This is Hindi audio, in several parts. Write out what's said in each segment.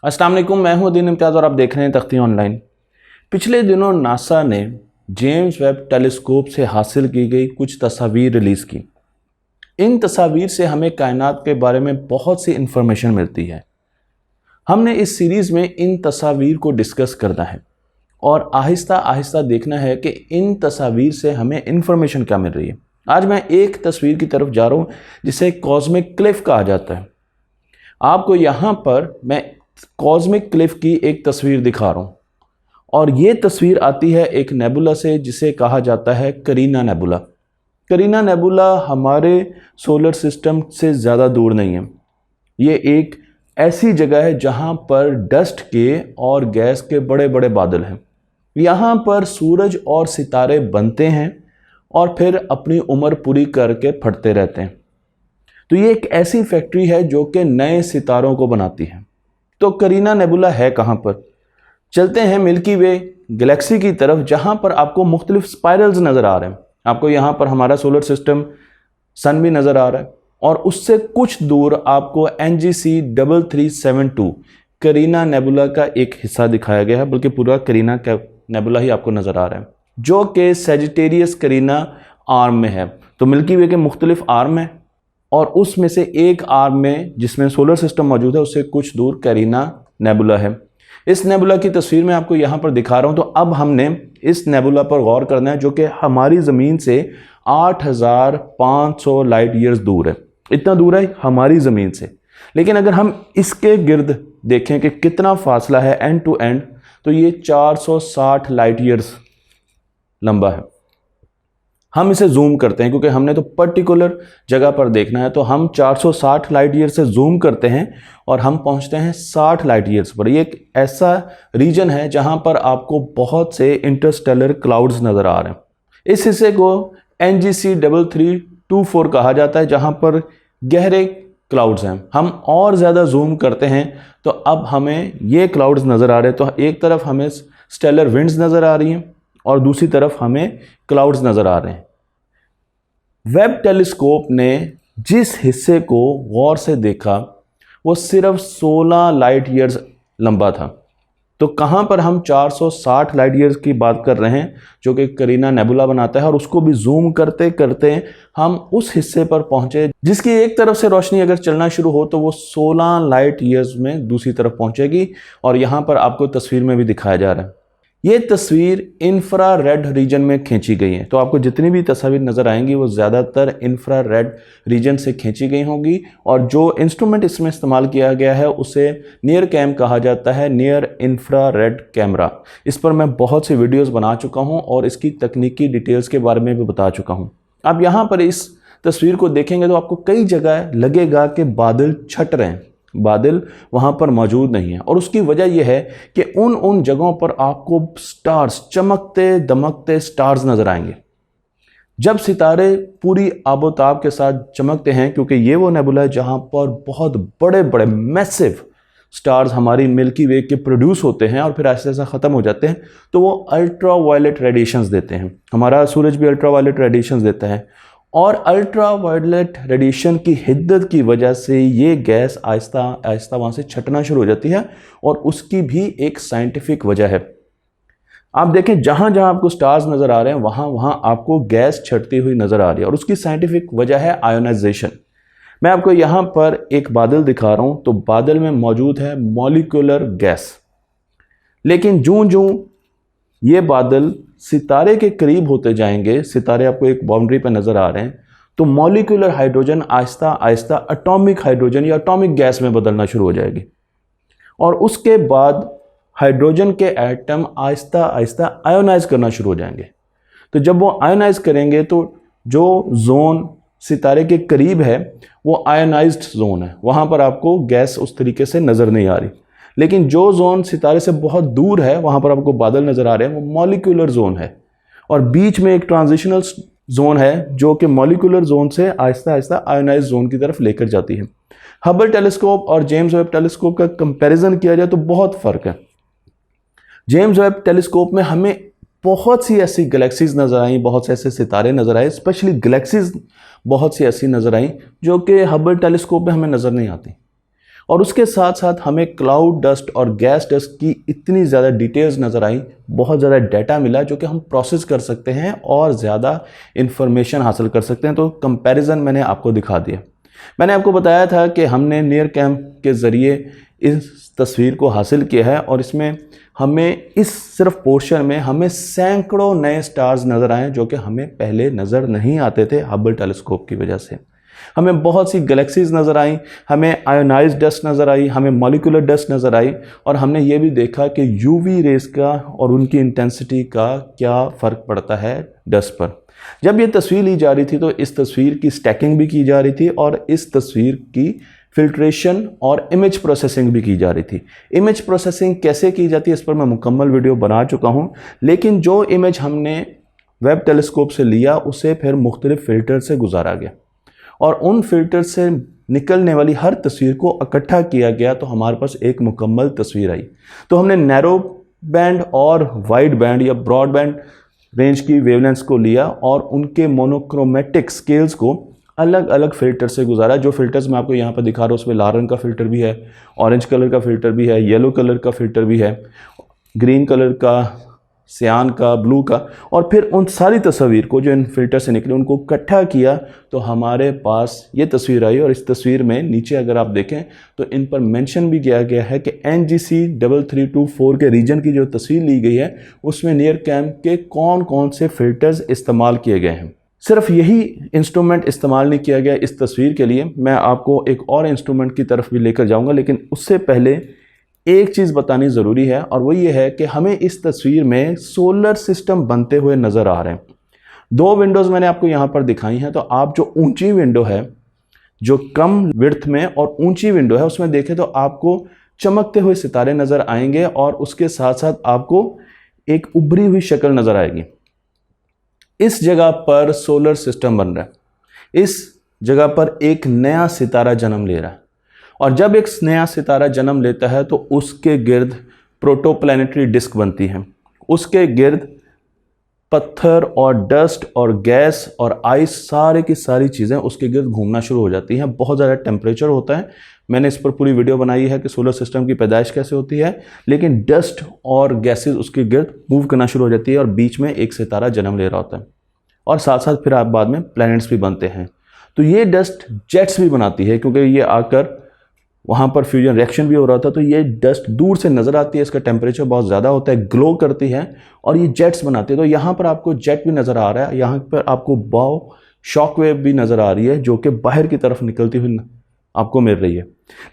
अस्सलाम वालेकुम, मैं हूं अदीन इम्तियाज़ और आप देख रहे हैं तख्ती ऑनलाइन। पिछले दिनों नासा ने जेम्स वेब टेलीस्कोप से हासिल की गई कुछ तस्वीर रिलीज़ की। इन तस्वीर से हमें कायनात के बारे में बहुत सी इंफॉर्मेशन मिलती है। हमने इस सीरीज़ में इन तस्वीर को डिस्कस करना है और आहिस्ता आहिस्ता देखना है कि इन तस्वीर से हमें इंफॉर्मेशन क्या मिल रही है। आज मैं एक तस्वीर की तरफ जा रहा हूँ जिसे कॉस्मिक क्लिफ कहा जाता है। आपको यहाँ पर मैं कॉस्मिक क्लिफ की एक तस्वीर दिखा रहा हूँ और ये तस्वीर आती है एक नेबुला से जिसे कहा जाता है करीना नेबुला। करीना नेबुला हमारे सोलर सिस्टम से ज़्यादा दूर नहीं है। ये एक ऐसी जगह है जहाँ पर डस्ट के और गैस के बड़े बड़े बादल हैं। यहाँ पर सूरज और सितारे बनते हैं और फिर अपनी उम्र पूरी करके फटते रहते हैं। तो ये एक ऐसी फैक्ट्री है जो कि नए सितारों को बनाती है। तो करीना नेबुला है कहाँ पर? चलते हैं मिल्की वे गैलेक्सी की तरफ, जहाँ पर आपको मुख्तलिफ स्पाइरल्स नज़र आ रहे हैं। आपको यहाँ पर हमारा सोलर सिस्टम सन भी नज़र आ रहा है और उससे कुछ दूर आपको NGC 3372 करीना नेबुला का एक हिस्सा दिखाया गया है, बल्कि पूरा करीना नेबुला ही आपको नज़र आ रहा है, जो कि सेजिटेरियस करीना आर्म में है। तो मिल्की वे के मुख्तलिफ आर्म हैं और उसमें से एक आर्म में जिसमें सोलर सिस्टम मौजूद है उससे कुछ दूर करीना नेबुला है। इस नेबुला की तस्वीर मैं आपको यहाँ पर दिखा रहा हूँ। तो अब हमने इस नेबुला पर गौर करना है, जो कि हमारी ज़मीन से 8500 लाइट ईयर्स दूर है। इतना दूर है हमारी ज़मीन से, लेकिन अगर हम इसके गिर्द देखें कि कितना फासला है एंड टू एंड, तो ये 460 लाइट ईयर्स लंबा है। हम इसे जूम करते हैं क्योंकि हमने तो पर्टिकुलर जगह पर देखना है, तो हम 460 लाइट ईयर से जूम करते हैं और हम पहुंचते हैं 60 लाइट ईयर्स पर। ये एक ऐसा रीजन है जहां पर आपको बहुत से इंटरस्टेलर क्लाउड्स नज़र आ रहे हैं। इस हिस्से को NGC 3324 कहा जाता है, जहां पर गहरे क्लाउड्स हैं। हम और ज़्यादा जूम करते हैं तो अब हमें ये क्लाउड्स नज़र आ रहे हैं। तो एक तरफ हमें स्टेलर विंड्स नज़र आ रही हैं और दूसरी तरफ हमें क्लाउड्स नज़र आ रहे हैं। वेब टेलीस्कोप ने जिस हिस्से को गौर से देखा वो सिर्फ 16 लाइट ईयर्स लंबा था। तो कहाँ पर हम 460 लाइट ईयर्स की बात कर रहे हैं जो कि करीना नेबुला बनाता है, और उसको भी जूम करते करते हम उस हिस्से पर पहुंचे जिसकी एक तरफ से रोशनी अगर चलना शुरू हो तो वो 16 लाइट ईयर्स में दूसरी तरफ पहुंचेगी। और यहाँ पर आपको तस्वीर में भी दिखाया जा रहा है। ये तस्वीर इंफ्रारेड रीजन में खींची गई है। तो आपको जितनी भी तस्वीर नज़र आएंगी वो ज़्यादातर इंफ्रारेड रीजन से खींची गई होंगी, और जो इंस्ट्रूमेंट इसमें इस्तेमाल किया गया है उसे नियर कैम कहा जाता है, नियर इंफ्रारेड कैमरा। इस पर मैं बहुत सी वीडियोस बना चुका हूँ और इसकी तकनीकी डिटेल्स के बारे में भी बता चुका हूँ। अब यहाँ पर इस तस्वीर को देखेंगे तो आपको कई जगह लगेगा कि बादल छट रहे हैं, बादल वहां पर मौजूद नहीं है। और उसकी वजह यह है कि उन जगहों पर आपको स्टार्स, चमकते दमकते स्टार्स नजर आएंगे। जब सितारे पूरी आबोताब के साथ चमकते हैं, क्योंकि ये वो नेबुला है जहां पर बहुत बड़े बड़े मैसिव स्टार्स हमारी मिल्की वे के प्रोड्यूस होते हैं और फिर ऐसे ऐसा ख़त्म हो जाते हैं, तो वो अल्ट्रा वायलेट रेडिएशंस देते हैं। हमारा सूरज भी अल्ट्रा वायलेट रेडिएशंस देता है, और अल्ट्रा वायलेट रेडिएशन की हिद्दत की वजह से ये गैस आहिस्ता आहिस्ता वहाँ से छटना शुरू हो जाती है, और उसकी भी एक साइंटिफिक वजह है। आप देखें जहाँ जहाँ आपको स्टार्स नज़र आ रहे हैं वहाँ वहाँ आपको गैस छटती हुई नज़र आ रही है, और उसकी साइंटिफिक वजह है आयोनाइजेशन। मैं आपको यहाँ पर एक बादल दिखा रहा हूँ। तो बादल में मौजूद है मॉलिक्यूलर गैस, लेकिन जूं जूं ये बादल सितारे के करीब होते जाएंगे, सितारे आपको एक बाउंड्री पर नज़र आ रहे हैं, तो molecular hydrogen Aahista Aahista atomic hydrogen या एटॉमिक गैस में बदलना शुरू हो जाएगी, और उसके बाद हाइड्रोजन के एटम आहिस्ता आहिस्ता आयोनाइज करना शुरू हो जाएंगे। तो जब वो आयोनाइज करेंगे तो जो जोन सितारे के करीब है वो आयोनाइज्ड जोन है, वहाँ पर आपको गैस उस तरीके से नज़र नहीं आ रही। लेकिन जो जोन सितारे से बहुत दूर है वहाँ पर आपको बादल नज़र आ रहे हैं, वो मॉलिक्यूलर जोन है, और बीच में एक ट्रांजिशनल जोन है जो कि मॉलिक्यूलर जोन से आहिस्ता आहिस्ता आयोनाइज जोन की तरफ लेकर जाती है। हबल टेलीस्कोप और जेम्स वेब टेलीस्कोप का कंपैरिजन किया जाए तो बहुत फ़र्क है। जेम्स वेब टेलीस्कोप में हमें बहुत सी ऐसी गैलेक्सीज नज़र आई, बहुत से ऐसे सितारे नज़र आए, स्पेशली गैलेक्सीज बहुत सी ऐसी नज़र आई जो कि हबल टेलीस्कोप में हमें नज़र नहीं आती। और उसके साथ साथ हमें क्लाउड डस्ट और गैस डस्ट की इतनी ज़्यादा डिटेल्स नज़र आई, बहुत ज़्यादा डाटा मिला जो कि हम प्रोसेस कर सकते हैं और ज़्यादा इन्फॉर्मेशन हासिल कर सकते हैं। तो कंपैरिजन मैंने आपको दिखा दिया। मैंने आपको बताया था कि हमने नियर कैम के ज़रिए इस तस्वीर को हासिल किया है और इसमें हमें इस सिर्फ पोर्शन में हमें सैकड़ों नए स्टार्स नज़र आए जो कि हमें पहले नज़र नहीं आते थे हबल टेलीस्कोप की वजह से। हमें बहुत सी गैलेक्सीज नज़र आई, हमें आयोनाइज्ड डस्ट नज़र आई, हमें मॉलिक्यूलर डस्ट नज़र आई और हमने ये भी देखा कि यूवी रेस का और उनकी इंटेंसिटी का क्या फ़र्क पड़ता है डस्ट पर। जब ये तस्वीर ली जा रही थी तो इस तस्वीर की स्टैकिंग भी की जा रही थी और इस तस्वीर की फिल्ट्रेशन और इमेज प्रोसेसिंग भी की जा रही थी। इमेज प्रोसेसिंग कैसे की जाती है इस पर मैं मुकम्मल वीडियो बना चुका हूँ, लेकिन जो इमेज हमने वेब टेलीस्कोप से लिया उसे फिर मुख्तलिफ फ़िल्टर से गुजारा गया और उन फिल्टर से निकलने वाली हर तस्वीर को इकट्ठा किया गया तो हमारे पास एक मुकम्मल तस्वीर आई। तो हमने नैरो बैंड और वाइड बैंड या ब्रॉड बैंड रेंज की वेवलेंथ्स को लिया और उनके मोनोक्रोमेटिक स्केल्स को अलग अलग फ़िल्टर से गुजारा। जो फ़िल्टर्स मैं आपको यहाँ पर दिखा रहा हूँ उसमें लाल रंग का फ़िल्टर भी है, ऑरेंज कलर का फ़िल्टर भी है, येलो कलर का फ़िल्टर भी है, ग्रीन कलर का, सियान का, ब्लू का, और फिर उन सारी तस्वीर को जो इन फिल्टर से निकले उनको इकट्ठा किया तो हमारे पास ये तस्वीर आई। और इस तस्वीर में नीचे अगर आप देखें तो इन पर मेंशन भी किया गया है कि NGC 3324 के रीजन की जो तस्वीर ली गई है उसमें नियर कैम के कौन कौन से फ़िल्टर्स इस्तेमाल किए गए हैं। सिर्फ यही इंस्ट्रूमेंट इस्तेमाल नहीं किया गया इस तस्वीर के लिए, मैं आपको एक और इंस्ट्रूमेंट की तरफ भी लेकर जाऊँगा, लेकिन उससे पहले एक चीज़ बतानी ज़रूरी है और वो ये है कि हमें इस तस्वीर में सोलर सिस्टम बनते हुए नज़र आ रहे हैं। दो विंडोज़ मैंने आपको यहाँ पर दिखाई हैं, तो आप जो ऊंची विंडो है, जो कम विड्थ में और ऊंची विंडो है उसमें देखें तो आपको चमकते हुए सितारे नज़र आएंगे और उसके साथ साथ आपको एक उभरी हुई शक्ल नज़र आएगी। इस जगह पर सोलर सिस्टम बन रहा है, इस जगह पर एक नया सितारा जन्म ले रहा है और जब एक नया सितारा जन्म लेता है तो उसके गिर्द प्रोटोप्लैनेटरी डिस्क बनती है, उसके गिर्द पत्थर और डस्ट और गैस और आइस सारे की सारी चीज़ें उसके गिर्द घूमना शुरू हो जाती हैं। बहुत ज़्यादा टेम्परेचर होता है, मैंने इस पर पूरी वीडियो बनाई है कि सोलर सिस्टम की पैदाइश कैसे होती है, लेकिन डस्ट और गैसेस उसके गिर्द मूव करना शुरू हो जाती है और बीच में एक सितारा जन्म ले रहा होता है और साथ साथ फिर आप बाद में प्लैनेट्स भी बनते हैं। तो ये डस्ट जेट्स भी बनाती है क्योंकि ये आकर वहाँ पर फ्यूजन रिएक्शन भी हो रहा था, तो ये डस्ट दूर से नज़र आती है, इसका टेम्परेचर बहुत ज़्यादा होता है, ग्लो करती है और ये जेट्स बनाती है। तो यहाँ पर आपको जेट भी नज़र आ रहा है, यहाँ पर आपको बाव शॉक वेव भी नज़र आ रही है जो कि बाहर की तरफ निकलती हुई आपको मिल रही है।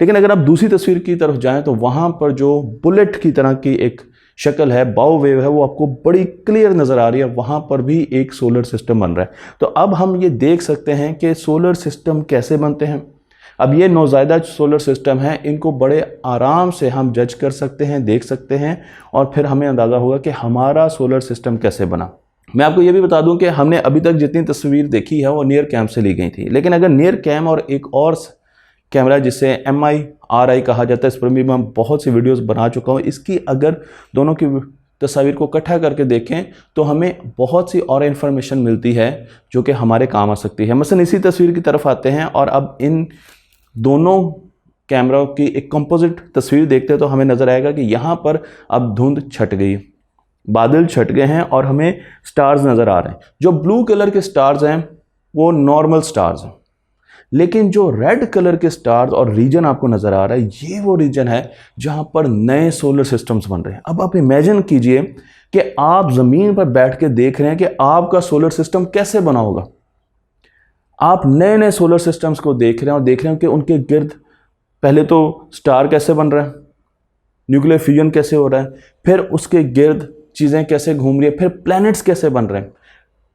लेकिन अगर आप दूसरी तस्वीर की तरफ जाएं तो वहाँ पर जो बुलेट की तरह की एक शक्ल है, बाव वेव है, वो आपको बड़ी क्लियर नज़र आ रही है, वहाँ पर भी एक सोलर सिस्टम बन रहा है। तो अब हम ये देख सकते हैं कि सोलर सिस्टम कैसे बनते हैं। अब ये नौज़ायदा सोलर सिस्टम है, इनको बड़े आराम से हम जज कर सकते हैं, देख सकते हैं और फिर हमें अंदाज़ा होगा कि हमारा सोलर सिस्टम कैसे बना। मैं आपको ये भी बता दूं कि हमने अभी तक जितनी तस्वीर देखी है वो नियर कैम से ली गई थी, लेकिन अगर नियर कैम और एक और कैमरा जिसे MIRI कहा जाता है, इस पर भी मैं बहुत सी वीडियोस बना चुका हूँ, इसकी अगर दोनों की तस्वीर को इकट्ठा करके देखें तो हमें बहुत सी और इन्फॉर्मेशन मिलती है जो कि हमारे काम आ सकती है। मसलन इसी तस्वीर की तरफ आते हैं और अब इन दोनों कैमरा की एक कंपोजिट तस्वीर देखते हैं तो हमें नज़र आएगा कि यहाँ पर अब धुंध छट गई, बादल छट गए हैं और हमें स्टार्स नज़र आ रहे हैं। जो ब्लू कलर के स्टार्स हैं वो नॉर्मल स्टार्स हैं, लेकिन जो रेड कलर के स्टार्स और रीजन आपको नज़र आ रहा है ये वो रीजन है जहाँ पर नए सोलर सिस्टम्स बन रहे हैं। अब आप इमेजिन कीजिए कि आप ज़मीन पर बैठ के देख रहे हैं कि आपका सोलर सिस्टम कैसे बना होगा। आप नए नए सोलर सिस्टम्स को देख रहे हैं और देख रहे हैं कि उनके गिर्द पहले तो स्टार कैसे बन रहा है, न्यूक्लियर फ्यूजन कैसे हो रहा है, फिर उसके गिर्द चीज़ें कैसे घूम रही है, फिर प्लैनेट्स कैसे बन रहे हैं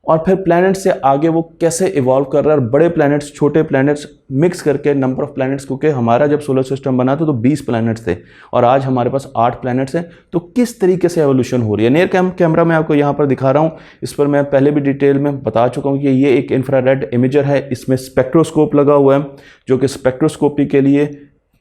और फिर प्लैनेट्स से आगे वो कैसे इवॉल्व कर रहा है और बड़े प्लैनेट्स छोटे प्लैनेट्स मिक्स करके नंबर ऑफ प्लैनेट्स, क्योंकि हमारा जब सोलर सिस्टम बना था तो 20 प्लैनेट्स थे और आज हमारे पास 8 प्लैनेट्स हैं। तो किस तरीके से एवोल्यूशन हो रही है। नियर कैमरा मैं आपको यहाँ पर दिखा रहा हूँ, इस पर मैं पहले भी डिटेल में बता चुका हूँ कि ये एक इंफ्रारेड इमेजर है, इसमें स्पेक्ट्रोस्कोप लगा हुआ है जो कि स्पेक्ट्रोस्कोपी के लिए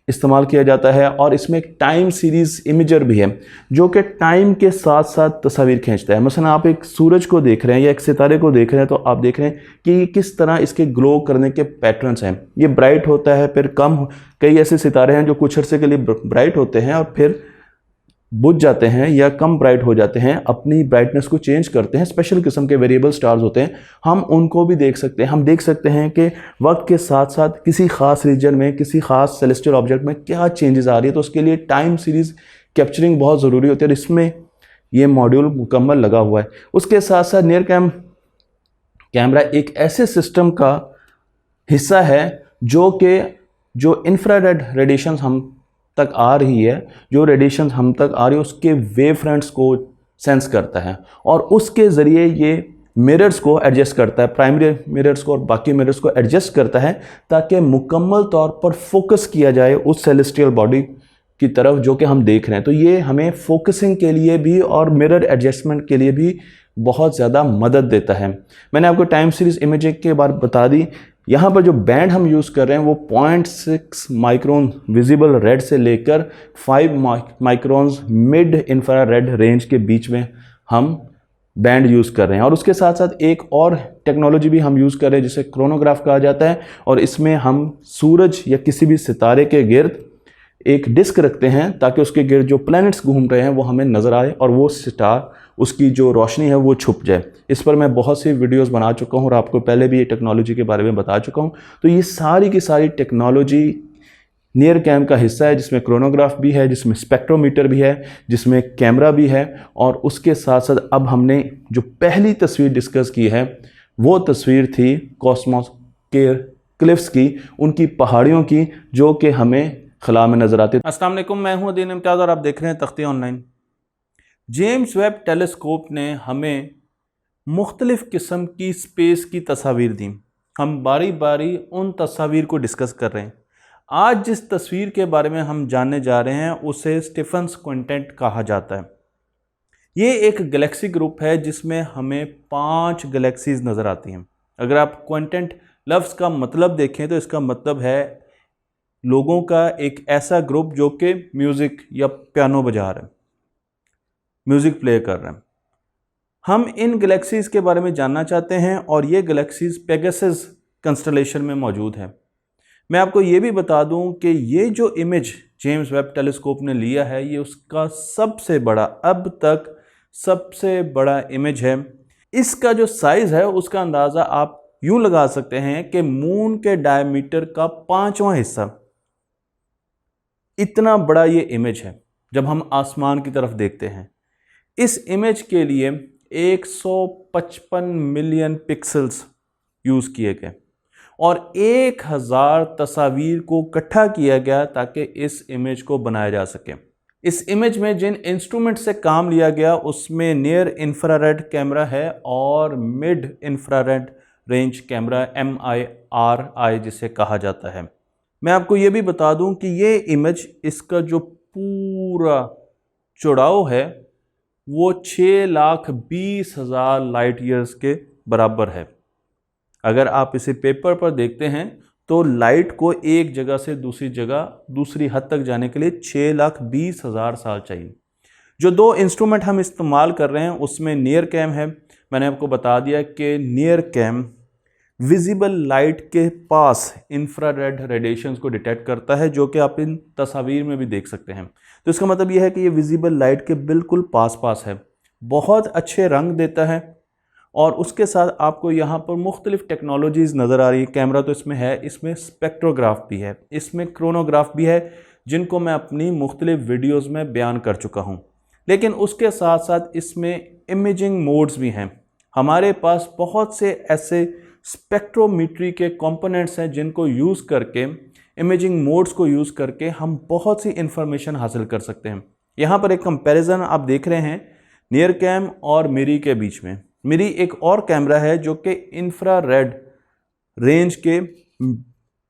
इस्तेमाल किया जाता है। और इसमें एक टाइम सीरीज़ इमेजर भी है जो कि टाइम के साथ साथ तस्वीर खींचता है। मसलन आप एक सूरज को देख रहे हैं या एक सितारे को देख रहे हैं तो आप देख रहे हैं कि किस तरह इसके ग्लो करने के पैटर्न्स हैं। ये ब्राइट होता है, फिर कम, कई ऐसे सितारे हैं जो कुछ अर्से के लिए ब्राइट होते हैं और फिर बुझ जाते हैं या कम ब्राइट हो जाते हैं, अपनी ब्राइटनेस को चेंज करते हैं। स्पेशल किस्म के वेरिएबल स्टार्स होते हैं, हम उनको भी देख सकते हैं। हम देख सकते हैं कि वक्त के साथ साथ किसी खास रीजन में, किसी खास सेलेस्टियल ऑब्जेक्ट में क्या चेंजेस आ रही है। तो उसके लिए टाइम सीरीज़ कैप्चरिंग बहुत ज़रूरी होती है और इसमें ये मॉड्यूल मुकम्मल लगा हुआ है। उसके साथ साथ नियर कैमरा एक ऐसे सिस्टम का हिस्सा है जो इंफ्रारेड रेडिएशन हम तक आ रही है, जो रेडिएशन हम तक आ रही है उसके वेव फ्रंट्स को सेंस करता है और उसके ज़रिए ये मिरर्स को एडजस्ट करता है, प्राइमरी मिरर्स को और बाकी मिरर्स को एडजस्ट करता है ताकि मुकम्मल तौर पर फोकस किया जाए उस सेलेस्टियल बॉडी की तरफ जो कि हम देख रहे हैं। तो ये हमें फोकसिंग के लिए भी और मिरर एडजस्टमेंट के लिए भी बहुत ज़्यादा मदद देता है। मैंने आपको टाइम सीरीज़ इमेजिंग के बारे बता दी। यहाँ पर जो बैंड हम यूज़ कर रहे हैं वो 0.6 माइक्रोन विजिबल रेड से लेकर 5 माइक्रोन्स मिड इंफ्रारेड रेंज के बीच में हम बैंड यूज़ कर रहे हैं। और उसके साथ साथ एक और टेक्नोलॉजी भी हम यूज़ कर रहे हैं जिसे क्रोनोग्राफ कहा जाता है और इसमें हम सूरज या किसी भी सितारे के गिर्द एक डिस्क रखते हैं ताकि उसके गिर्द जो प्लैनेट्स घूम रहे हैं वो हमें नज़र आए और वो स्टार, उसकी जो रोशनी है वो छुप जाए। इस पर मैं बहुत सी वीडियोस बना चुका हूँ और आपको पहले भी ये टेक्नोलॉजी के बारे में बता चुका हूँ। तो ये सारी की सारी टेक्नोलॉजी नियर कैम का हिस्सा है जिसमें क्रोनोग्राफ भी है, जिसमें स्पेक्ट्रोमीटर भी है, जिसमें कैमरा भी है। और उसके साथ साथ अब हमने जो पहली तस्वीर डिस्कस की है वो तस्वीर थी कॉस्मोस के क्लिफ्स की, उनकी पहाड़ियों की, जो कि हमें खला में नजर आती है। अस्सलाम वालेकुम, मैं हूं अदीन इम्तियाज़ और आप देख रहे हैं तख्ती ऑनलाइन। जेम्स वेब टेलीस्कोप ने हमें मुख्तलिफ़ किस्म की स्पेस की तस्वीर दी। हम बारी बारी उन तस्वीर को डिस्कस कर रहे हैं। आज जिस तस्वीर के बारे में हम जानने जा रहे हैं उसे स्टीफन्स क्विंटेट कहा जाता है। ये एक गैलेक्सी ग्रुप है जिसमें हमें 5 गैलेक्सीज नज़र आती हैं। अगर आप क्विंटेट लफ्ज़ का मतलब देखें तो इसका मतलब है लोगों का एक ऐसा ग्रुप जो कि म्यूज़िक या पियानो बजा रहे हैं, म्यूज़िक प्ले कर रहे हैं। हम इन गैलेक्सीज़ के बारे में जानना चाहते हैं और ये गैलेक्सीज़ पेगासस कंस्टलेशन में मौजूद है। मैं आपको ये भी बता दूं कि ये जो इमेज जेम्स वेब टेलीस्कोप ने लिया है ये उसका सबसे बड़ा, अब तक सबसे बड़ा इमेज है। इसका जो साइज़ है उसका अंदाज़ा आप यूँ लगा सकते हैं कि मून के डायमीटर का 5वां हिस्सा, इतना बड़ा ये इमेज है जब हम आसमान की तरफ देखते हैं। इस इमेज के लिए 155 मिलियन पिक्सल्स यूज़ किए गए और 1000 तस्वीर को इकट्ठा किया गया ताकि इस इमेज को बनाया जा सके। इस इमेज में जिन इंस्ट्रूमेंट से काम लिया गया उसमें नियर इंफ्रारेड कैमरा है और mid infrared range camera MIRI जिसे कहा जाता है। मैं आपको ये भी बता दूं कि ये इमेज, इसका जो पूरा चौड़ाव है वो 6,20,000 लाइट ईयर्स के बराबर है। अगर आप इसे पेपर पर देखते हैं तो लाइट को एक जगह से दूसरी जगह, दूसरी हद तक जाने के लिए 6,20,000 साल चाहिए। जो 2 इंस्ट्रूमेंट हम इस्तेमाल कर रहे हैं उसमें नियर कैम है। मैंने आपको बता दिया कि नियर कैम विजिबल लाइट के पास इंफ्रारेड रेडिएशंस को डिटेक्ट करता है जो कि आप इन तस्वीर में भी देख सकते हैं। तो इसका मतलब यह है कि ये विजिबल लाइट के बिल्कुल पास है, बहुत अच्छे रंग देता है। और उसके साथ आपको यहाँ पर मुख्तलिफ टेक्नोलॉजीज़ नज़र आ रही है। कैमरा तो इसमें है, इसमें स्पेक्ट्रोग्राफ भी है, इसमें क्रोनोग्राफ भी है, जिनको मैं अपनी मुख्तलिफ वीडियोज़ में बयान कर चुका हूँ। लेकिन उसके साथ साथ इसमें इमेजिंग मोड्स भी हैं। हमारे पास बहुत से ऐसे स्पेक्ट्रोमीट्री के कंपोनेंट्स हैं जिनको यूज़ करके, इमेजिंग मोड्स को यूज़ करके हम बहुत सी इंफॉर्मेशन हासिल कर सकते हैं। यहाँ पर एक कंपैरिजन आप देख रहे हैं नियर कैम और मिरी के बीच में। मिरी एक और कैमरा है जो कि इंफ्रारेड रेंज के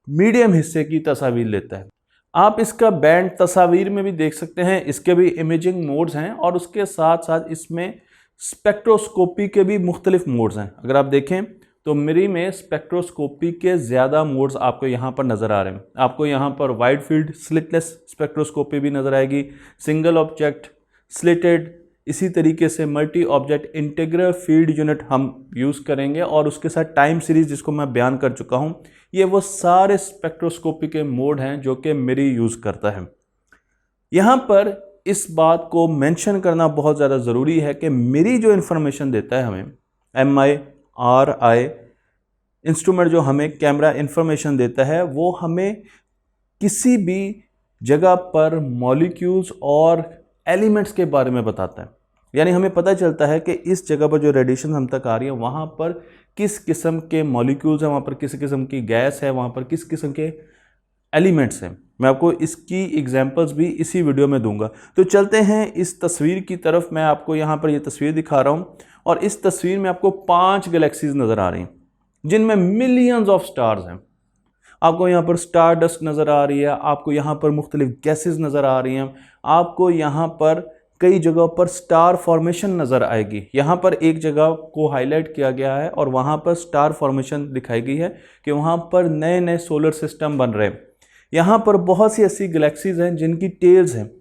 मीडियम हिस्से की तस्वीर लेता है। आप इसका बैंड तस्वीर में भी देख सकते हैं, इसके भी इमेजिंग मोड्स हैं और उसके साथ साथ इसमें स्पेक्ट्रोस्कोपी के भी मुख्तलिफ मोड्स हैं। अगर आप देखें तो मिरी में स्पेक्ट्रोस्कोपी के ज़्यादा मोड्स आपको यहाँ पर नज़र आ रहे हैं। आपको यहाँ पर वाइड फील्ड स्लिटलेस स्पेक्ट्रोस्कोपी भी नज़र आएगी, सिंगल ऑब्जेक्ट, स्लिटेड, इसी तरीके से multi object integral field unit हम यूज़ करेंगे, और उसके साथ टाइम सीरीज जिसको मैं बयान कर चुका हूँ। ये वो सारे स्पेक्ट्रोस्कोपी के मोड हैं जो कि मिरी यूज़ करता है। यहाँ पर इस बात को मेंशन करना बहुत ज़्यादा ज़रूरी है कि मिरी जो इन्फॉर्मेशन देता है हमें, MIRI इंस्ट्रूमेंट जो हमें कैमरा इन्फॉर्मेशन देता है, वो हमें किसी भी जगह पर मॉलिक्यूल्स और एलिमेंट्स के बारे में बताता है। यानी हमें पता चलता है कि इस जगह पर जो रेडिएशन हम तक आ रही है वहाँ पर किस किस्म के मॉलिक्यूल्स हैं, वहाँ पर किस किस्म की गैस है, वहाँ पर किस किस्म के एलिमेंट्स हैं। मैं आपको इसकी एग्जांपल्स भी इसी वीडियो में दूंगा। तो चलते हैं इस तस्वीर की तरफ। मैं आपको यहाँ पर ये तस्वीर दिखा रहा हूँ, और इस तस्वीर में आपको 5 गैलेक्सीज नज़र आ रही हैं जिनमें मिलियंस ऑफ स्टार्स हैं। आपको यहाँ पर स्टार डस्ट नज़र आ रही है, आपको यहाँ पर मुख्तलिफ गैसेस नज़र आ रही हैं, आपको यहाँ पर कई जगह पर स्टार फॉर्मेशन नज़र आएगी। यहाँ पर एक जगह को हाईलाइट किया गया है और वहाँ पर स्टार फॉर्मेशन दिखाई गई है कि वहाँ पर नए नए सोलर सिस्टम बन रहे हैं। यहाँ पर बहुत सी ऐसी गैलेक्सीज हैं जिनकी टेल्स हैं,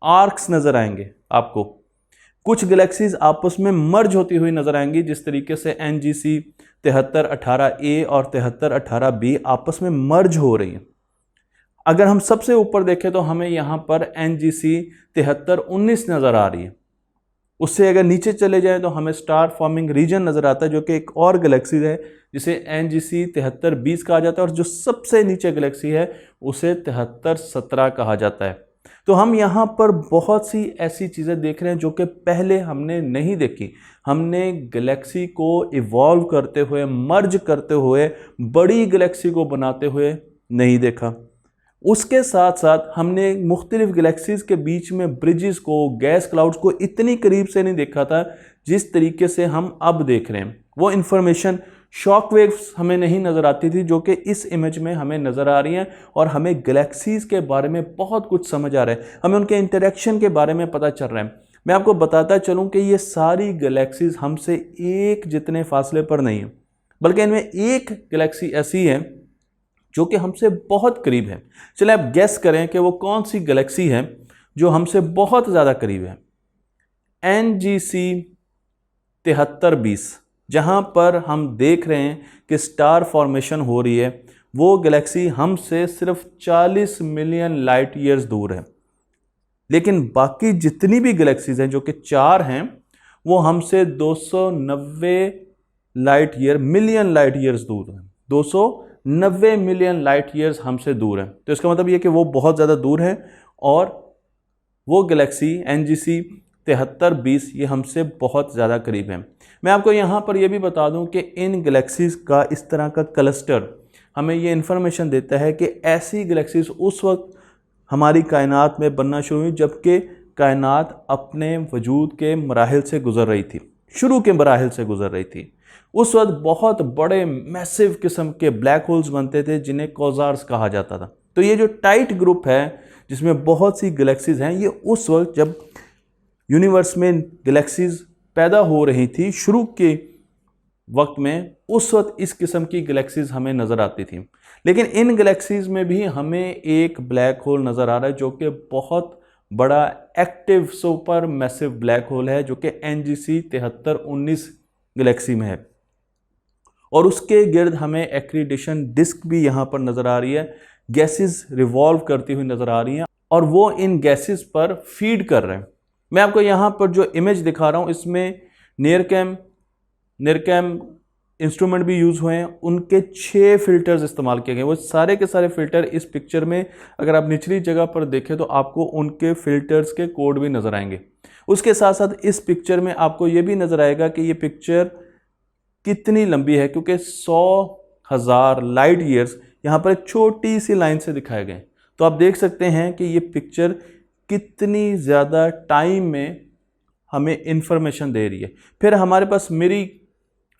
आर्क्स नज़र आएंगे आपको। कुछ गैलेक्सीज आपस में मर्ज होती हुई नज़र आएंगी, जिस तरीके से NGC 7318A और 7318B आपस में मर्ज हो रही हैं। अगर हम सबसे ऊपर देखें तो हमें यहाँ पर NGC 7319 नज़र आ रही है। उससे अगर नीचे चले जाएं तो हमें स्टार फॉर्मिंग रीजन नज़र आता है, जो कि एक और गैलेक्सी है जिसे NGC 7320 कहा जाता है, और जो सबसे नीचे गैलेक्सी है उसे 7317 कहा जाता है। तो हम यहाँ पर बहुत सी ऐसी चीज़ें देख रहे हैं जो कि पहले हमने नहीं देखी। हमने गैलेक्सी को इवॉल्व करते हुए, मर्ज करते हुए, बड़ी गैलेक्सी को बनाते हुए नहीं देखा। उसके साथ साथ हमने मुख्तलिफ गैलेक्सीज़ के बीच में ब्रिजेस को, गैस क्लाउड्स को इतनी करीब से नहीं देखा था जिस तरीके से हम अब देख रहे हैं। वो इन्फॉर्मेशन, शॉक वेव्स हमें नहीं नज़र आती थी जो कि इस इमेज में हमें नज़र आ रही हैं, और हमें गैलेक्सीज़ के बारे में बहुत कुछ समझ आ रहा है, हमें उनके इंटरेक्शन के बारे में पता चल रहा है। मैं आपको बताता चलूँ कि ये सारी गैलेक्सीज़ हमसे एक जितने फासले पर नहीं है, बल्कि इनमें एक गैलेक्सी ऐसी है जो कि हमसे बहुत करीब है। चलिए आप गेस करें कि वो कौन सी गैलेक्सी है जो हमसे बहुत ज़्यादा करीब है। NGC 7320, जहाँ पर हम देख रहे हैं कि स्टार फॉर्मेशन हो रही है, वो गैलेक्सी हमसे सिर्फ 40 मिलियन लाइट ईयर्स दूर है। लेकिन बाकी जितनी भी गैलेक्सीज हैं, जो कि 4 हैं, वो हमसे 290 मिलियन लाइट ईयर्स दूर हैं। 290 मिलियन लाइट ईयर्स हमसे दूर है। तो इसका मतलब ये कि वो बहुत ज़्यादा दूर है, और वो गैलेक्सी NGC 7320 ये हमसे बहुत ज़्यादा करीब है। मैं आपको यहाँ पर यह भी बता दूँ कि इन गैलेक्सीज़ का इस तरह का क्लस्टर हमें ये इन्फॉर्मेशन देता है कि ऐसी गैलेक्सीज़ उस वक्त हमारी कायनात में बनना शुरू हुई जबकि कायनात अपने वजूद के मराहिल से गुज़र रही थी, शुरू के मराहिल से गुज़र रही थी। उस वक्त बहुत बड़े मैसिव किस्म के ब्लैक होल्स बनते थे जिन्हें क्वासार्स कहा जाता था। तो ये जो टाइट ग्रुप है जिसमें बहुत सी गैलेक्सीज हैं, ये उस वक्त जब यूनिवर्स में गैलेक्सीज पैदा हो रही थी शुरू के वक्त में, उस वक्त इस किस्म की गैलेक्सीज हमें नज़र आती थी। लेकिन इन गैलेक्सीज में भी हमें एक ब्लैक होल नज़र आ रहा है जो कि बहुत बड़ा active super massive black hole है, जो कि NGC 7319 गैलेक्सी में है, और उसके गिर्द हमें एक्रीडिशन डिस्क भी यहाँ पर नज़र आ रही है। गैसेस रिवॉल्व करती हुई नज़र आ रही हैं और वो इन गैसेस पर फीड कर रहे हैं। मैं आपको यहाँ पर जो इमेज दिखा रहा हूँ इसमें निरकैम इंस्ट्रूमेंट भी यूज़ हुए हैं। उनके 6 फिल्टर्स इस्तेमाल किए गए। वो सारे के सारे फिल्टर इस पिक्चर में अगर आप निचली जगह पर देखें तो आपको उनके फिल्टर्स के कोड भी नज़र आएंगे। उसके साथ साथ इस पिक्चर में आपको ये भी नज़र आएगा कि ये पिक्चर कितनी लंबी है, क्योंकि 100,000 लाइट ईयर्स यहाँ पर एक छोटी सी लाइन से दिखाए गए। तो आप देख सकते हैं कि ये पिक्चर कितनी ज़्यादा टाइम में हमें इंफॉर्मेशन दे रही है। फिर हमारे पास मिरी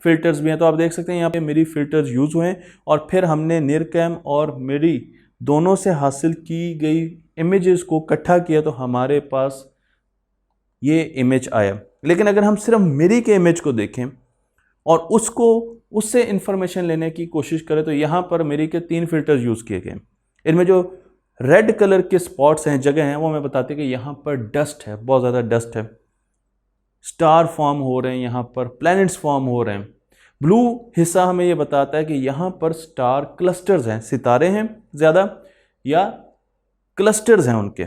फिल्टर्स भी हैं, तो आप देख सकते हैं यहाँ पे मिरी फिल्टर्स यूज़ हुए हैं, और फिर हमने निरकैम और मिरी दोनों से हासिल की गई इमेजेस को इकट्ठा किया तो हमारे पास ये इमेज आया। लेकिन अगर हम सिर्फ मिरी के इमेज को देखें और उससे इंफॉर्मेशन लेने की कोशिश करें तो यहाँ पर मेरी के 3 फिल्टर्स यूज़ किए गए। इनमें जो रेड कलर के स्पॉट्स हैं, जगह हैं, वो हमें बताते हैं कि यहाँ पर डस्ट है, बहुत ज़्यादा डस्ट है, स्टार फॉर्म हो रहे हैं, यहाँ पर प्लैनेट्स फॉर्म हो रहे हैं। ब्लू हिस्सा हमें ये बताता है कि यहाँ पर स्टार क्लस्टर्स हैं, सितारे हैं ज़्यादा या क्लस्टर्स हैं उनके।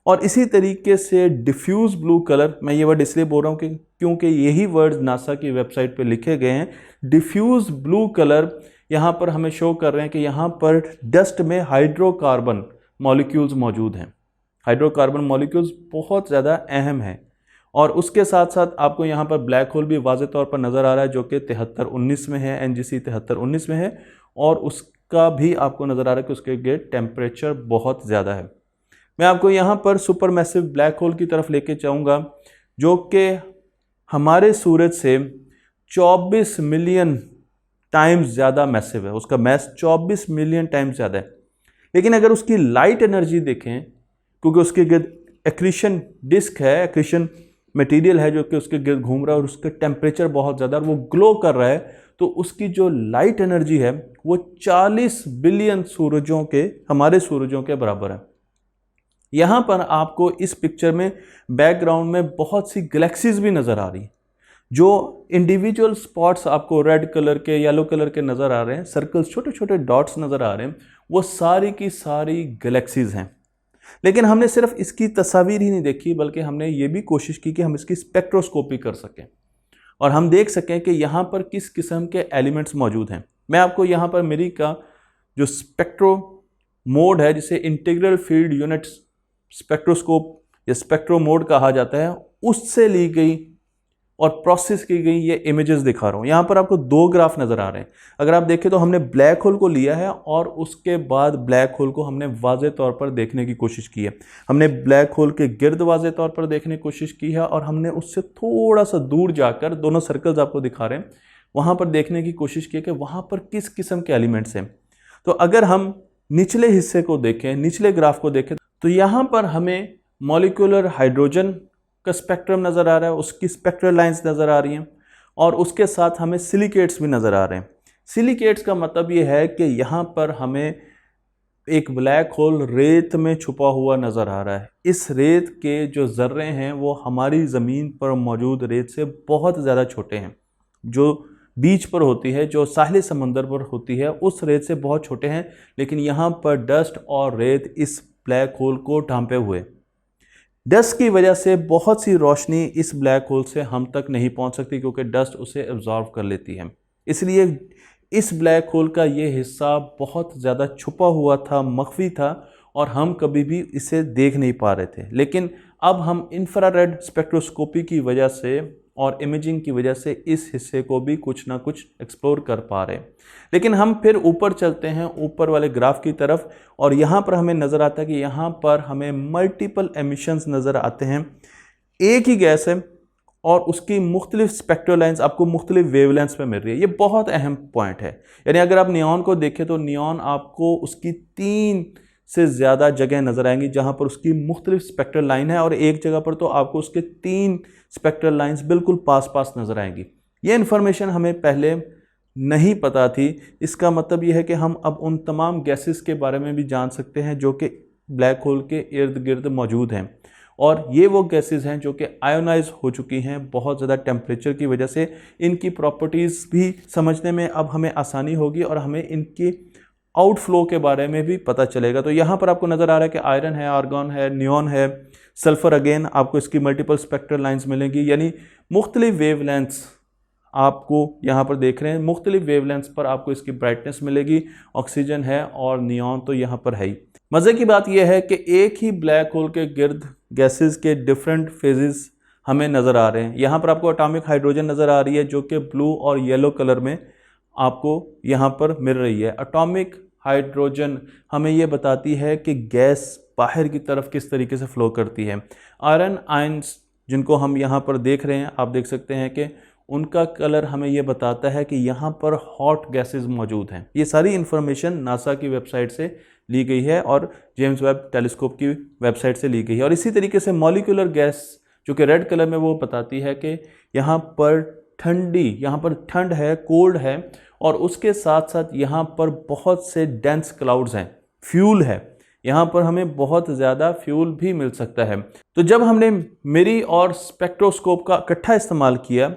और इसी तरीके से डिफ्यूज ब्लू कलर, मैं ये वर्ड इसलिए बोल रहा हूँ कि क्योंकि यही वर्ड नासा की वेबसाइट पे लिखे गए हैं। डिफ्यूज ब्लू कलर यहाँ पर हमें शो कर रहे हैं कि यहाँ पर डस्ट में हाइड्रोकार्बन मॉलिक्यूल्स मौजूद हैं। हाइड्रोकार्बन मॉलिक्यूल्स बहुत ज़्यादा अहम हैं। और उसके साथ साथ आपको यहाँ पर ब्लैक होल भी वाज़े तौर पर नज़र आ रहा है, जो कि 7319 में है, NGC 7319 में है। और उसका भी आपको नज़र आ रहा है कि उसके टेम्परेचर बहुत ज़्यादा है। मैं आपको यहाँ पर सुपर मैसिव ब्लैक होल की तरफ लेके जाऊँगा, जो कि हमारे सूरज से 24 मिलियन टाइम्स ज़्यादा मैसिव है। उसका मैस 24 मिलियन टाइम्स ज़्यादा है। लेकिन अगर उसकी लाइट एनर्जी देखें, क्योंकि उसके गिर्द एक्रीशन डिस्क है, एक्रीशन मटेरियल है जो कि उसके गिर्द घूम रहा है और उसका टेम्परेचर बहुत ज़्यादा और वो ग्लो कर रहा है, तो उसकी जो लाइट एनर्जी है वो 40 बिलियन सूरजों के, हमारे सूरजों के बराबर है। यहाँ पर आपको इस पिक्चर में बैकग्राउंड में बहुत सी गैलेक्सीज भी नज़र आ रही हैं। जो इंडिविजुअल स्पॉट्स आपको रेड कलर के, येलो कलर के नज़र आ रहे हैं, सर्कल्स, छोटे छोटे डॉट्स नज़र आ रहे हैं, वो सारी की सारी गैलेक्सीज हैं। लेकिन हमने सिर्फ इसकी तस्वीर ही नहीं देखी, बल्कि हमने ये भी कोशिश की कि हम इसकी स्पेक्ट्रोस्कोपी कर सकें और हम देख सकें कि यहाँ पर किस किस्म के एलिमेंट्स मौजूद हैं। मैं आपको यहाँ पर मेरी का जो स्पेक्ट्रो मोड है, जिसे इंटीग्रल फील्ड यूनिट स्पेक्ट्रोस्कोप या स्पेक्ट्रो मोड कहा जाता है, उससे ली गई और प्रोसेस की गई ये इमेजेस दिखा रहा हूँ। यहाँ पर आपको 2 ग्राफ नज़र आ रहे हैं। अगर आप देखें तो हमने ब्लैक होल को लिया है और उसके बाद ब्लैक होल को हमने वाज़े तौर पर देखने की कोशिश की है। हमने ब्लैक होल के गिर्द वाज़े तौर पर देखने की कोशिश की है और हमने उससे थोड़ा सा दूर जाकर, दोनों सर्कल्स आपको दिखा रहे हैं, वहाँ पर देखने की कोशिश की है कि वहाँ पर किस किस्म के एलिमेंट्स हैं। तो अगर हम निचले हिस्से को देखें, निचले ग्राफ को देखें, तो यहाँ पर हमें मॉलिक्यूलर हाइड्रोजन का स्पेक्ट्रम नज़र आ रहा है, उसकी स्पेक्ट्रल लाइंस नज़र आ रही हैं और उसके साथ हमें सिलिकेट्स भी नज़र आ रहे हैं। सिलिकेट्स का मतलब ये है कि यहाँ पर हमें एक ब्लैक होल रेत में छुपा हुआ नज़र आ रहा है। इस रेत के जो ज़र्रे हैं वो हमारी ज़मीन पर मौजूद रेत से बहुत ज़्यादा छोटे हैं। जो बीच पर होती है, जो साहिल समंदर पर होती है, उस रेत से बहुत छोटे हैं। लेकिन यहाँ पर डस्ट और रेत इस ब्लैक होल को ढांपे हुए। डस्ट की वजह से बहुत सी रोशनी इस ब्लैक होल से हम तक नहीं पहुंच सकती, क्योंकि डस्ट उसे एब्जॉर्व कर लेती है। इसलिए इस ब्लैक होल का ये हिस्सा बहुत ज़्यादा छुपा हुआ था, मख्फी था और हम कभी भी इसे देख नहीं पा रहे थे। लेकिन अब हम इंफ्रारेड स्पेक्ट्रोस्कोपी की वजह से और इमेजिंग की वजह से इस हिस्से को भी कुछ ना कुछ एक्सप्लोर कर पा रहे हैं। लेकिन हम फिर ऊपर चलते हैं, ऊपर वाले ग्राफ की तरफ, और यहाँ पर हमें नज़र आता है कि यहाँ पर हमें मल्टीपल एमिशंस नज़र आते हैं। एक ही गैस है और उसकी मुख्तलिफ स्पेक्ट्रल लाइन्स आपको मुख्तलिफ वेवलेंथ्स पे मिल रही है। ये बहुत अहम पॉइंट है। यानी अगर आप नियॉन को देखें तो नियॉन आपको उसकी 3 से ज़्यादा जगह नज़र आएंगी जहाँ पर उसकी मुख्तलिफ स्पेक्ट्रल लाइन है, और एक जगह पर तो आपको उसके 3 स्पेक्ट्रल लाइंस बिल्कुल पास पास नज़र आएंगी। ये इन्फॉर्मेशन हमें पहले नहीं पता थी। इसका मतलब यह है कि हम अब उन तमाम गैसेस के बारे में भी जान सकते हैं जो कि ब्लैक होल के इर्द गिर्द मौजूद हैं, और ये वो गैसेस हैं जो कि आयोनाइज हो चुकी हैं बहुत ज़्यादा टेम्परेचर की वजह से। इनकी प्रॉपर्टीज़ भी समझने में अब हमें आसानी होगी और हमें इनकी आउटफ्लो के बारे में भी पता चलेगा। तो यहाँ पर आपको नज़र आ रहा है कि आयरन है, आर्गॉन है, नियॉन है, सल्फ़र, अगेन आपको इसकी मल्टीपल स्पेक्ट्रल लाइंस मिलेंगी। यानी मुख्तलिफ वेवलेंथ्स आपको यहाँ पर देख रहे हैं, मुख्तलिफ वेवलेंथ्स पर आपको इसकी ब्राइटनेस मिलेगी। ऑक्सीजन है और नियॉन तो यहाँ पर है ही। मज़े की बात यह है कि एक ही ब्लैक होल के गिर्द गैसेस के डिफरेंट फेजेस हमें नज़र आ रहे हैं। यहाँ पर आपको एटॉमिक हाइड्रोजन नज़र आ रही है जो कि ब्लू और येलो कलर में आपको यहाँ पर मिल रही है। एटॉमिक हाइड्रोजन हमें ये बताती है कि गैस बाहर की तरफ किस तरीके से फ़्लो करती है। आयरन आयंस जिनको हम यहाँ पर देख रहे हैं, आप देख सकते हैं कि उनका कलर हमें ये बताता है कि यहाँ पर हॉट गैसेस मौजूद हैं। ये सारी इन्फॉर्मेशन नासा की वेबसाइट से ली गई है और जेम्स वेब टेलीस्कोप की वेबसाइट से ली गई है। और इसी तरीके से मॉलिक्यूलर गैस जो कि रेड कलर में, वो बताती है कि यहाँ पर ठंडी, यहाँ पर ठंड है, कोल्ड है, और उसके साथ साथ यहाँ पर बहुत से डेंस क्लाउड्स हैं, फ्यूल है, यहाँ पर हमें बहुत ज़्यादा फ्यूल भी मिल सकता है। तो जब हमने मिरी और स्पेक्ट्रोस्कोप का इकट्ठा इस्तेमाल किया,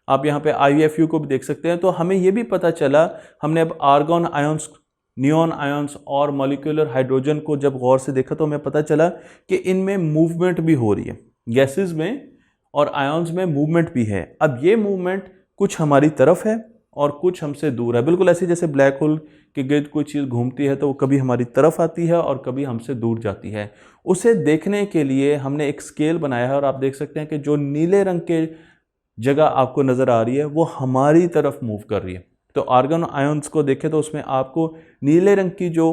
आप यहाँ पे IUFU को भी देख सकते हैं, तो हमें ये भी पता चला, हमने अब आर्गन आयंस, नियॉन आयंस और मॉलिक्यूलर हाइड्रोजन को जब गौर से देखा तो हमें पता चला कि इनमें मूवमेंट भी हो रही है, गैसेस में और आयंस में मूवमेंट भी है। अब ये मूवमेंट कुछ हमारी तरफ है और कुछ हमसे दूर है, बिल्कुल ऐसे जैसे ब्लैक होल के गिर्द कोई चीज़ घूमती है तो वो कभी हमारी तरफ आती है और कभी हमसे दूर जाती है। उसे देखने के लिए हमने एक स्केल बनाया है और आप देख सकते हैं कि जो नीले रंग के जगह आपको नज़र आ रही है वो हमारी तरफ मूव कर रही है। तो आर्गन आयंस को देखें तो उसमें आपको नीले रंग की जो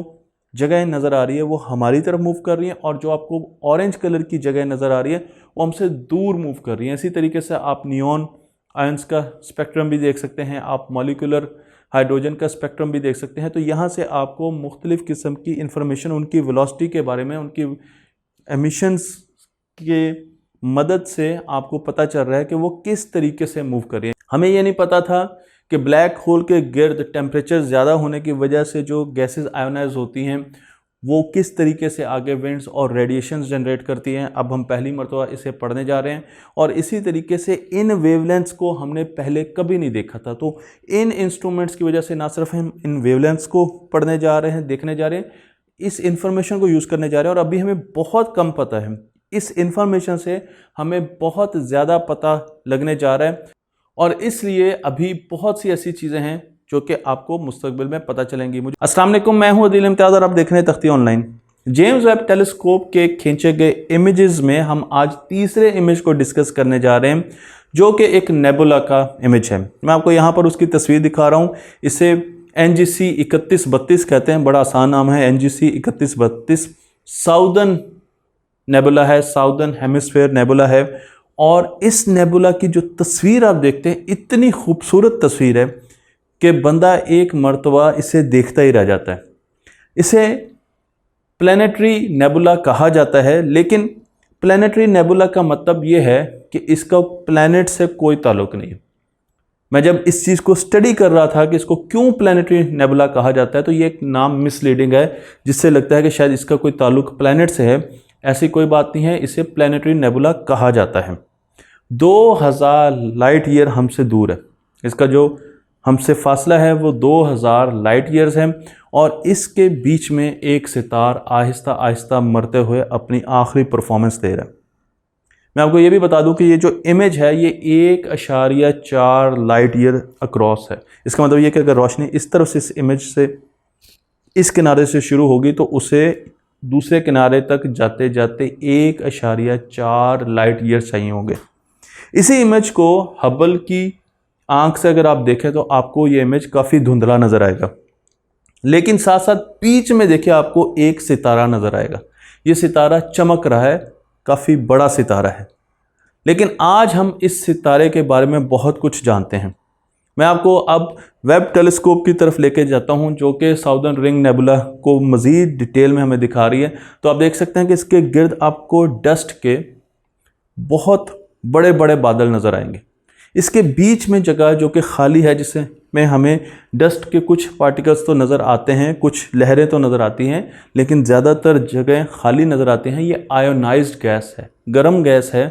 जगह नज़र आ रही है वो हमारी तरफ मूव कर रही है, और जो आपको ऑरेंज कलर की जगह नज़र आ रही है वो हमसे दूर मूव कर रही है। इसी तरीके से आप नियॉन आयंस का स्पेक्ट्रम भी देख सकते हैं, आप मॉलिक्यूलर हाइड्रोजन का स्पेक्ट्रम भी देख सकते हैं। तो यहाँ से आपको मुख्तलिफ़ किस्म की इंफॉर्मेशन उनकी वेलोसिटी के बारे में, उनकी एमिशंस के मदद से आपको पता चल रहा है कि वो किस तरीके से मूव कर रही है। हमें ये नहीं पता था कि ब्लैक होल के गिर्द टेम्परेचर ज़्यादा होने की वजह से जो गैसेस आयोनाइज होती हैं वो किस तरीके से आगे विंड्स और रेडिएशंस जनरेट करती हैं। अब हम पहली मरतबा इसे पढ़ने जा रहे हैं, और इसी तरीके से इन वेवलेंथ्स को हमने पहले कभी नहीं देखा था। तो इन इंस्ट्रूमेंट्स की वजह से ना सिर्फ हम इन वेवलेंथ्स को पढ़ने जा रहे हैं, देखने जा रहे हैं, इस इंफॉर्मेशन को यूज़ करने जा रहे हैं, और अभी हमें बहुत कम पता है। इस इंफॉर्मेशन से हमें बहुत ज़्यादा पता लगने जा रहा है, और इसलिए अभी बहुत सी ऐसी चीज़ें हैं जो कि आपको मुस्तकबिल में पता चलेंगी। मुझे अस्सलाम वालेकुम, मैं हूं अदील इम्तियाज़ और आप देख रहे हैं तख्ती ऑनलाइन। जेम्स वेब टेलीस्कोप के खींचे गए इमेजेस में हम आज तीसरे इमेज को डिस्कस करने जा रहे हैं, जो कि एक नेबुला का इमेज है। मैं आपको यहाँ पर उसकी तस्वीर दिखा रहा हूँ। इसे NGC 3132 कहते हैं, बड़ा आसान नाम है, NGC 3132 साउदर्न नेबुला है, साउदर्न हेमिस्फेयर नेबुला है। और इस नेबुला की जो तस्वीर आप देखते हैं, इतनी खूबसूरत तस्वीर है कि बंदा एक मर्तबा इसे देखता ही रह जाता है। इसे प्लैनेटरी नेबुला कहा जाता है, लेकिन प्लैनेटरी नेबुला का मतलब ये है कि इसका प्लैनेट से कोई ताल्लुक़ नहीं है। मैं जब इस चीज़ को स्टडी कर रहा था कि इसको क्यों प्लैनेटरी नेबुला कहा जाता है, तो ये एक नाम मिसलीडिंग है, जिससे लगता है कि शायद इसका कोई ताल्लुक़ प्लैनेट से है। ऐसी कोई बात नहीं है, इसे प्लैनेटरी नेबुला कहा जाता है। 2000 लाइट ईयर हमसे दूर है, इसका जो हमसे फासला है वो 2000 लाइट ईयर्स है, और इसके बीच में एक सितार आहिस्ता आहिस्ता मरते हुए अपनी आखिरी परफॉर्मेंस दे रहा है। मैं आपको ये भी बता दूं कि ये जो इमेज है ये 1.4 लाइट ईयर अक्रॉस है। इसका मतलब ये कि अगर रोशनी इस तरफ से इस इमेज से इस किनारे से शुरू होगी तो उसे दूसरे किनारे तक जाते जाते 1.4 लाइट ईयर चाहिए होंगे। इसी इमेज को हबल की आंख से अगर आप देखें तो आपको ये इमेज काफ़ी धुंधला नज़र आएगा, लेकिन साथ साथ बीच में देखिए आपको एक सितारा नज़र आएगा। ये सितारा चमक रहा है, काफ़ी बड़ा सितारा है। लेकिन आज हम इस सितारे के बारे में बहुत कुछ जानते हैं। मैं आपको अब वेब टेलीस्कोप की तरफ लेके जाता हूं, जो कि साउदर्न रिंग नेबुला को मज़ीद डिटेल में हमें दिखा रही है। तो आप देख सकते हैं कि इसके गिर्द आपको डस्ट के बहुत बड़े बड़े बादल नज़र आएंगे। इसके बीच में जगह जो कि खाली है, जिससे में हमें डस्ट के कुछ पार्टिकल्स तो नज़र आते हैं, कुछ लहरें तो नज़र आती हैं, लेकिन ज़्यादातर जगह खाली नज़र आती हैं। ये आयोनाइज्ड गैस है, गर्म गैस है,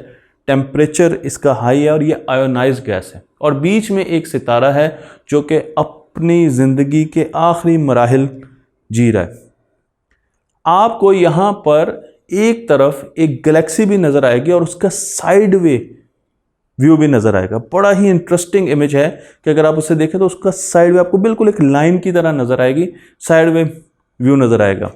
टेम्परेचर इसका हाई है और ये आयोनाइज्ड गैस है। और बीच में एक सितारा है जो कि अपनी ज़िंदगी के आखिरी मराहिल जी रहा है। आपको यहाँ पर एक तरफ एक गैलेक्सी भी नज़र आएगी और उसका साइड वे व्यू भी नज़र आएगा। बड़ा ही इंटरेस्टिंग इमेज है कि अगर आप उसे देखें तो उसका साइड वे आपको बिल्कुल एक लाइन की तरह नज़र आएगी, साइड वे व्यू नज़र आएगा।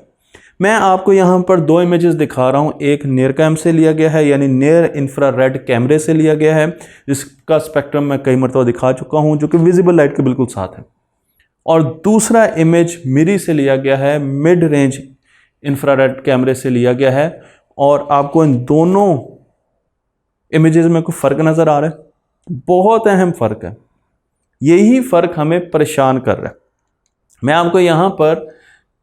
मैं आपको यहाँ पर दो इमेजेस दिखा रहा हूँ। एक नियर कैम से लिया गया है, यानी नियर इंफ्रारेड कैमरे से लिया गया है, जिसका स्पेक्ट्रम मैं कई मरतबा दिखा चुका हूँ, जो कि विजिबल लाइट के बिल्कुल साथ है। और दूसरा इमेज मिरी से लिया गया है, मिड रेंज इंफ्रारेड कैमरे से लिया गया है। और आपको इन दोनों इमेजेस में कोई फ़र्क नज़र आ रहा है? बहुत अहम फ़र्क है। यही फ़र्क हमें परेशान कर रहा है। मैं आपको यहाँ पर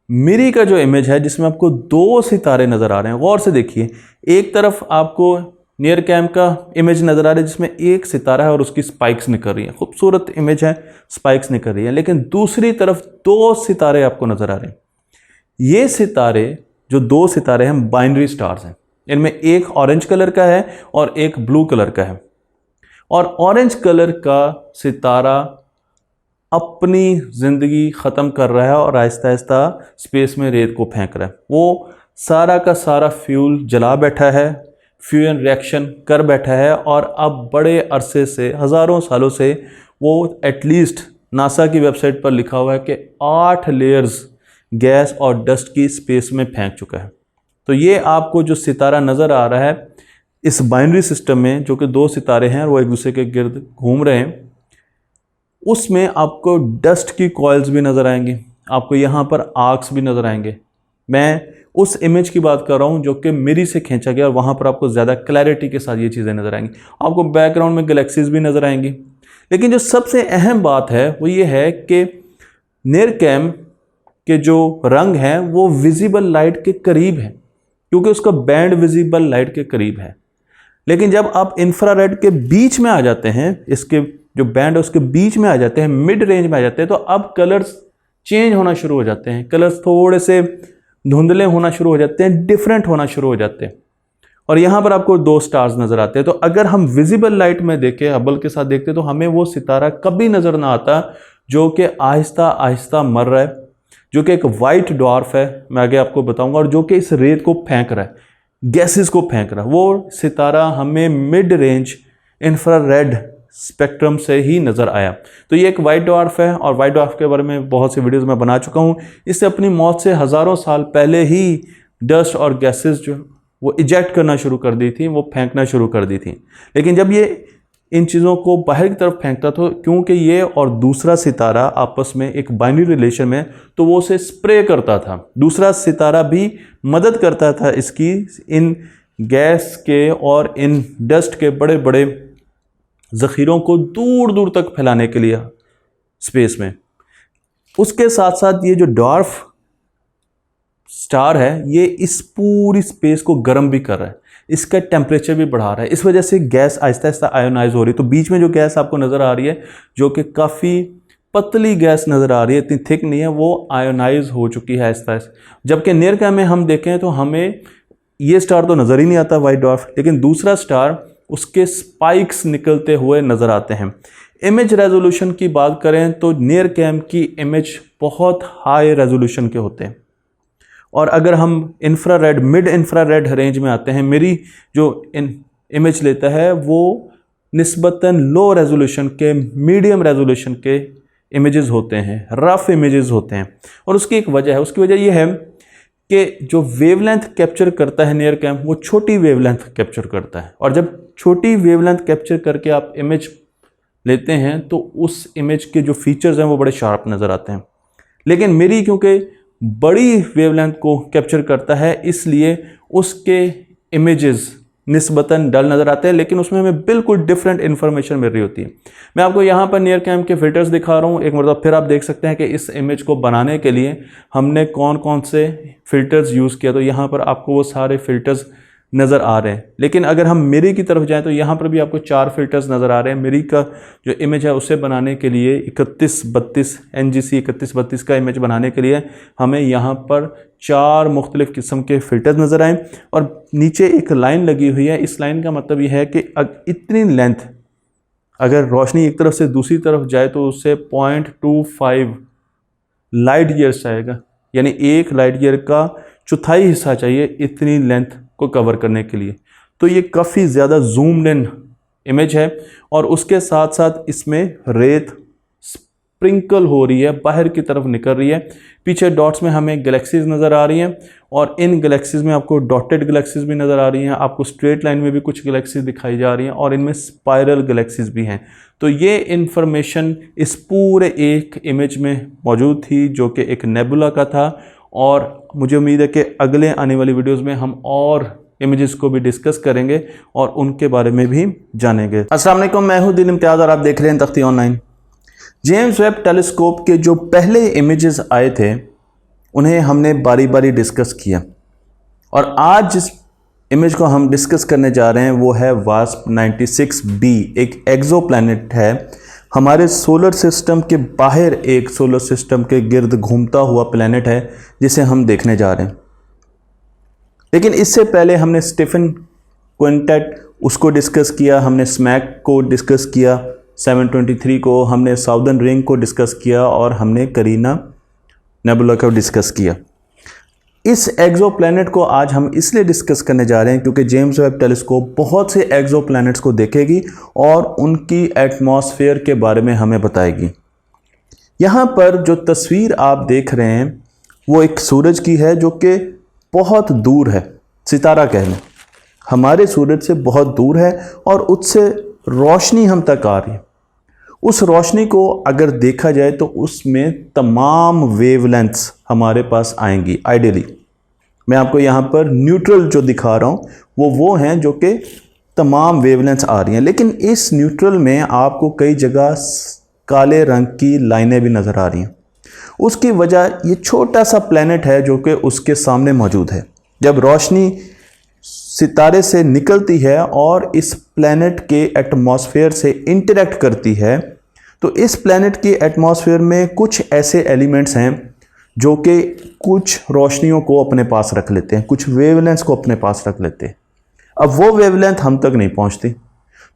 मिरी का जो इमेज है, जिसमें आपको दो सितारे नज़र आ रहे हैं, गौर से देखिए। एक तरफ आपको नियर कैम का इमेज नज़र आ रहा है जिसमें एक सितारा है और उसकी स्पाइक्स निकल रही हैं, खूबसूरत इमेज है, स्पाइक्स निकल रही है। लेकिन दूसरी तरफ दो सितारे आपको नज़र आ रहे हैं। ये सितारे जो दो सितारे हैं बाइनरी स्टार्स हैं। इनमें एक ऑरेंज कलर का है और एक ब्लू कलर का है। और ऑरेंज कलर का सितारा अपनी ज़िंदगी ख़त्म कर रहा है और आहिस्ता आहिस्ता स्पेस में रेत को फेंक रहा है। वो सारा का सारा फ्यूल जला बैठा है, फ्यूजन रिएक्शन कर बैठा है और अब बड़े अरसे से, हज़ारों सालों से वो एटलीस्ट नासा की वेबसाइट पर लिखा हुआ है कि 8 लेयर्स गैस और डस्ट की स्पेस में फेंक चुका है। तो ये आपको जो सितारा नज़र आ रहा है इस बाइनरी सिस्टम में, जो कि दो सितारे हैं और वो एक दूसरे के गिर्द घूम रहे हैं, उसमें आपको डस्ट की कॉइल्स भी नज़र आएंगी, आपको यहाँ पर आर्क्स भी नज़र आएंगे। मैं उस इमेज की बात कर रहा हूँ जो कि मिरी से खींचा गया और वहाँ पर आपको ज़्यादा क्लैरिटी के साथ ये चीज़ें नज़र आएंगी। आपको बैकग्राउंड में गैलेक्सीज भी नज़र आएंगी। लेकिन जो सबसे अहम बात है वो ये है कि नियर कैम के जो रंग हैं वो विजिबल लाइट के करीब है, क्योंकि उसका बैंड विजिबल लाइट के करीब है। लेकिन जब आप इंफ्रारेड के बीच में आ जाते हैं, इसके जो बैंड है उसके बीच में आ जाते हैं, मिड रेंज में आ जाते हैं, तो अब कलर्स चेंज होना शुरू हो जाते हैं, कलर्स थोड़े से धुंधले होना शुरू हो जाते हैं, डिफरेंट होना शुरू हो जाते हैं। और यहाँ पर आपको दो स्टार्स नज़र आते हैं। तो अगर हम विजिबल लाइट में देखें, हबल के साथ देखते, तो हमें वो सितारा कभी नज़र ना आता जो कि आहिस्ता आहिस्ता मर रहा है, जो कि एक वाइट ड्वार्फ है, मैं आगे आपको बताऊंगा, और जो कि इस रेत को फेंक रहा है, गैसेस को फेंक रहा है। वो सितारा हमें मिड रेंज इंफ्रारेड स्पेक्ट्रम से ही नज़र आया। तो ये एक वाइट ड्वार्फ है और वाइट ड्वार्फ के बारे में बहुत सी वीडियोस मैं बना चुका हूँ। इससे अपनी मौत से हज़ारों साल पहले ही डस्ट और गैसेस जो वो इजेक्ट करना शुरू कर दी थी, वो फेंकना शुरू कर दी थी। लेकिन जब ये इन चीज़ों को बाहर की तरफ फेंकता था, क्योंकि ये और दूसरा सितारा आपस में एक बाइनरी रिलेशन में, तो वो उसे स्प्रे करता था। दूसरा सितारा भी मदद करता था इसकी इन गैस के और इन डस्ट के बड़े बड़े ज़ख़ीरों को दूर दूर तक फैलाने के लिए स्पेस में। उसके साथ साथ ये जो ड्वार्फ स्टार है ये इस पूरी स्पेस को गर्म भी कर रहा है, इसका टेम्परेचर भी बढ़ा रहा है। इस वजह से गैस आहिस्ता आहिस्ता आयोनाइज हो रही है। तो बीच में जो गैस आपको नज़र आ रही है, जो कि काफ़ी पतली गैस नज़र आ रही है, इतनी थिक नहीं है, वो आयोनाइज हो चुकी है आहिस्ता आहिस्ता। जबकि नियर कैम में हम देखें तो हमें ये स्टार तो नज़र ही नहीं आता वाइट ड्वार्फ, लेकिन दूसरा स्टार उसके स्पाइक्स निकलते हुए नज़र आते हैं। इमेज रेजोल्यूशन की बात करें तो नियर कैम की इमेज बहुत हाई रेजोल्यूशन के होते हैं, और अगर हम इंफ्रारेड, मिड इंफ्रारेड रेंज में आते हैं, मेरी जो इमेज लेता है वो निस्बतन लो रेजोल्यूशन के, मीडियम रेजोल्यूशन के इमेजेस होते हैं, रफ इमेजेस होते हैं। और उसकी एक वजह है, उसकी वजह यह है कि जो वेवलेंथ कैप्चर करता है नियर कैम, वो छोटी वेवलेंथ कैप्चर करता है। और जब छोटी वेवलेंथ कैप्चर करके आप इमेज लेते हैं तो उस इमेज के जो फीचर्स हैं वो बड़े शार्प नज़र आते हैं। लेकिन मेरी क्योंकि बड़ी वेवलेंथ को कैप्चर करता है, इसलिए उसके इमेजेस निस्बतन डल नज़र आते हैं, लेकिन उसमें हमें बिल्कुल डिफरेंट इन्फॉर्मेशन मिल रही होती है। मैं आपको यहाँ पर नियर कैम के फ़िल्टर्स दिखा रहा हूँ। एक मतलब फिर आप देख सकते हैं कि इस इमेज को बनाने के लिए हमने कौन कौन से फ़िल्टर्स यूज़ किया। तो यहाँ पर आपको वो सारे फ़िल्टर्स नज़र आ रहे हैं। लेकिन अगर हम मिरी की तरफ जाएं तो यहाँ पर भी आपको 4 फ़िल्टर्स नज़र आ रहे हैं। मिरी का जो इमेज है उसे बनाने के लिए 3132 NGC 3132 का इमेज बनाने के लिए हमें यहाँ पर 4 मुख्तलिफ़ किस्म के फ़िल्टर्स नज़र आए। और नीचे एक लाइन लगी हुई है। इस लाइन का मतलब यह है कि इतनी लेंथ अगर रोशनी एक तरफ से दूसरी तरफ जाए तो उससे 0.25 लाइट ईयर्स आएगा, यानी 1 लाइट ईयर का चौथाई हिस्सा चाहिए इतनी लेंथ को कवर करने के लिए। तो ये काफ़ी ज़्यादा जूम्ड इन इमेज है। और उसके साथ साथ इसमें रेत स्प्रिंकल हो रही है, बाहर की तरफ निकल रही है। पीछे डॉट्स में हमें गैलेक्सीज नज़र आ रही हैं, और इन गैलेक्सीज में आपको डॉटेड गैलेक्सीज भी नज़र आ रही हैं, आपको स्ट्रेट लाइन में भी कुछ गैलेक्सीज दिखाई जा रही हैं, और इनमें स्पाइरल गैलेक्सीज भी हैं। तो ये इन्फॉर्मेशन इस पूरे एक इमेज में मौजूद थी जो कि एक नेबुला का था। और मुझे उम्मीद है कि अगले आने वाली वीडियोज़ में हम और इमेजेस को भी डिस्कस करेंगे और उनके बारे में भी जानेंगे। अस्सलाम वालेकुम, मैं हूं दिन इम्तियाज़ और आप देख रहे हैं तख्ती ऑनलाइन। जेम्स वेब टेलीस्कोप के जो पहले इमेजेस आए थे उन्हें हमने बारी बारी डिस्कस किया, और आज जिस इमेज को हम डिस्कस करने जा रहे हैं वो है वास्प 96b। एक एक्सो प्लैनेट है, हमारे सोलर सिस्टम के बाहर एक सोलर सिस्टम के गिर्द घूमता हुआ प्लैनेट है जिसे हम देखने जा रहे हैं। लेकिन इससे पहले हमने स्टीफन क्विंटेट उसको डिस्कस किया, हमने स्मैक को डिस्कस किया, 723 को, हमने साउदर्न रिंग को डिस्कस किया और हमने करीना नेबुला को डिस्कस किया। इस एक्सो प्लैनेट को आज हम इसलिए डिस्कस करने जा रहे हैं क्योंकि जेम्स वेब टेलीस्कोप बहुत से एक्सो प्लैनेट्स को देखेगी और उनकी एटमॉस्फेयर के बारे में हमें बताएगी। यहाँ पर जो तस्वीर आप देख रहे हैं वो एक सूरज की है जो कि बहुत दूर है, सितारा कह लें, हमारे सूरज से बहुत दूर है और उससे रोशनी हम तक आ रही है। उस रोशनी को अगर देखा जाए तो उसमें तमाम वेवलेंथ्स हमारे पास आएंगी। आइडियली मैं आपको यहाँ पर न्यूट्रल जो दिखा रहा हूँ वो हैं जो कि तमाम वेवलेंथ्स आ रही हैं, लेकिन इस न्यूट्रल में आपको कई जगह काले रंग की लाइनें भी नज़र आ रही हैं। उसकी वजह ये छोटा सा प्लैनेट है जो कि उसके सामने मौजूद है। जब रोशनी सितारे से निकलती है और इस प्लैनेट के एटमॉस्फेयर से इंटरेक्ट करती है तो इस प्लैनेट की एटमॉस्फेयर में कुछ ऐसे एलिमेंट्स हैं जो कि कुछ रोशनियों को अपने पास रख लेते हैं, कुछ वेवलेंथ्स को अपने पास रख लेते हैं। अब वो वेवलेंथ हम तक नहीं पहुंचती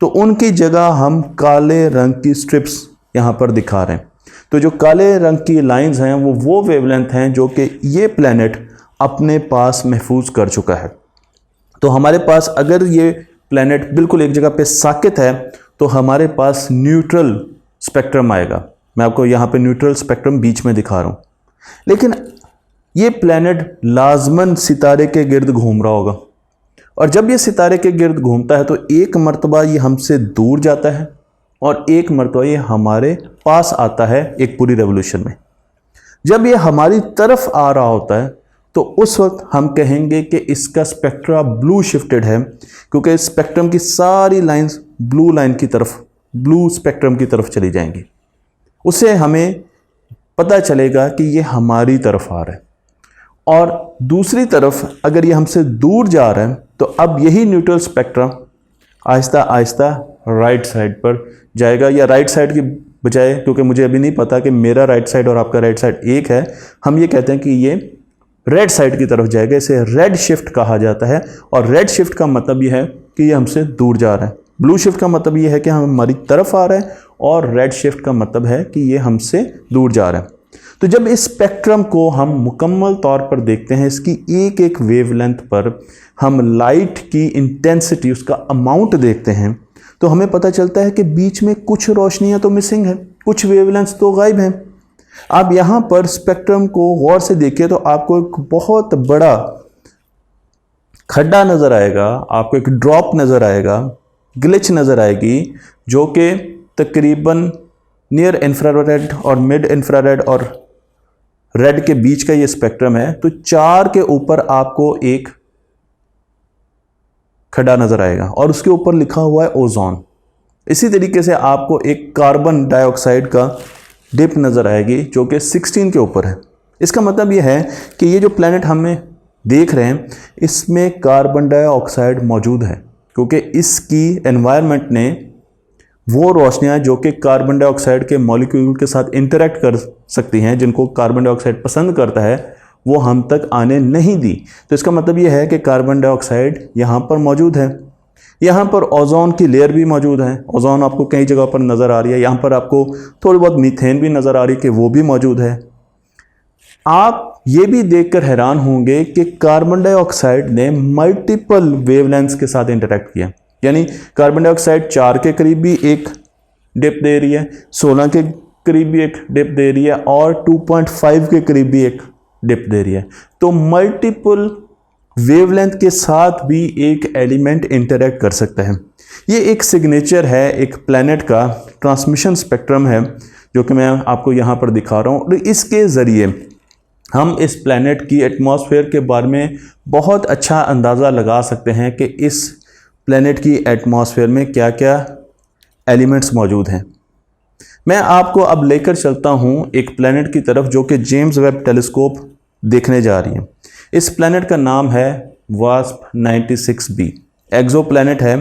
तो उनकी जगह हम काले रंग की स्ट्रिप्स यहाँ पर दिखा रहे हैं। तो जो काले रंग की लाइंस हैं वो वेवलेंथ हैं जो कि ये प्लैनेट अपने पास महफूज कर चुका है। तो हमारे पास अगर ये प्लैनेट बिल्कुल एक जगह पे साकित है तो हमारे पास न्यूट्रल स्पेक्ट्रम आएगा। मैं आपको यहाँ पे न्यूट्रल स्पेक्ट्रम बीच में दिखा रहा हूँ, लेकिन ये प्लैनेट लाजमन सितारे के गिर्द घूम रहा होगा और जब ये सितारे के गिर्द घूमता है तो एक मर्तबा ये हमसे दूर जाता है और एक मर्तबा ये हमारे पास आता है एक पूरी रेवोल्यूशन में। जब ये हमारी तरफ आ रहा होता है तो उस वक्त हम कहेंगे कि इसका स्पेक्ट्रा ब्लू शिफ्टेड है, क्योंकि स्पेक्ट्रम की सारी लाइंस ब्लू लाइन की तरफ, ब्लू स्पेक्ट्रम की तरफ चली जाएंगी। उससे हमें पता चलेगा कि ये हमारी तरफ आ रहा है। और दूसरी तरफ अगर ये हमसे दूर जा रहा है तो अब यही neutral spectrum Aahista Aahista right side पर जाएगा, या राइट साइड की बजाय, क्योंकि मुझे अभी नहीं पता कि मेरा राइट साइड और आपका राइट साइड एक है, हम ये कहते हैं कि ये रेड साइड की तरफ जाएगा। इसे रेड शिफ्ट कहा जाता है और रेड शिफ्ट का मतलब ये है कि ये हमसे दूर जा रहा है। ब्लू शिफ्ट का मतलब ये है कि हम हमारी तरफ आ रहा है और रेड शिफ्ट का मतलब है कि ये हमसे दूर जा रहा है। तो जब इस स्पेक्ट्रम को हम मुकम्मल तौर पर देखते हैं, इसकी एक एक वेवलेंथ पर हम लाइट की इंटेंसिटी, उसका अमाउंट देखते हैं, तो हमें पता चलता है कि बीच में कुछ रोशनियां तो मिसिंग हैं, कुछ वेवलेंथ्स तो गायब हैं। आप यहाँ पर स्पेक्ट्रम को गौर से देखिए तो आपको एक बहुत बड़ा खड्डा नज़र आएगा, आपको एक ड्रॉप नज़र आएगा, ग्लिच नज़र आएगी, जो कि तकरीबन नियर इंफ्रारेड और मिड इंफ्रारेड और रेड के बीच का ये स्पेक्ट्रम है। तो 4 के ऊपर आपको एक खड्डा नज़र आएगा और उसके ऊपर लिखा हुआ है ओजोन। इसी तरीके से आपको एक कार्बन डाइऑक्साइड का डिप नज़र आएगी जो कि 16 के ऊपर है। इसका मतलब ये है कि ये जो प्लैनेट हमें देख रहे हैं इसमें कार्बन डाइऑक्साइड मौजूद है, क्योंकि इसकी एनवायरनमेंट ने वो रोशनियाँ जो कि कार्बन डाइऑक्साइड के मॉलिक्यूल के साथ इंटरेक्ट कर सकती हैं, जिनको कार्बन डाइऑक्साइड पसंद करता है, वो हम तक आने नहीं दी। तो इसका मतलब ये है कि कार्बन डाइऑक्साइड यहाँ पर मौजूद है। यहाँ पर ओजोन की लेयर भी मौजूद है, ओजोन आपको कई जगह पर नज़र आ रही है। यहाँ पर आपको थोड़ी बहुत मीथेन भी नज़र आ रही है कि वो भी मौजूद है। आप ये भी देखकर हैरान होंगे कि कार्बन डाइऑक्साइड ने मल्टीपल वेवलेंथ्स के साथ इंटरेक्ट किया, यानी कार्बन डाइऑक्साइड 4 के करीब भी एक डिप दे रही है, 16 के करीब भी एक डिप दे रही है और 2.5 के करीब भी एक डिप दे रही है। तो मल्टीपल वेवलेंथ के साथ भी एक एलिमेंट इंटरेक्ट कर सकता है। ये एक सिग्नेचर है एक प्लैनेट का, ट्रांसमिशन स्पेक्ट्रम है जो कि मैं आपको यहाँ पर दिखा रहा हूँ। और इसके ज़रिए हम इस प्लैनेट की एटमॉस्फेयर के बारे में बहुत अच्छा अंदाज़ा लगा सकते हैं कि इस प्लैनेट की एटमॉस्फेयर में क्या क्या एलिमेंट्स मौजूद हैं। मैं आपको अब लेकर चलता हूँ एक प्लैनेट की तरफ जो कि जेम्स वेब टेलीस्कोप देखने जा रही है। इस प्लैनेट का नाम है वास्प 96b एक्सो प्लैनेट है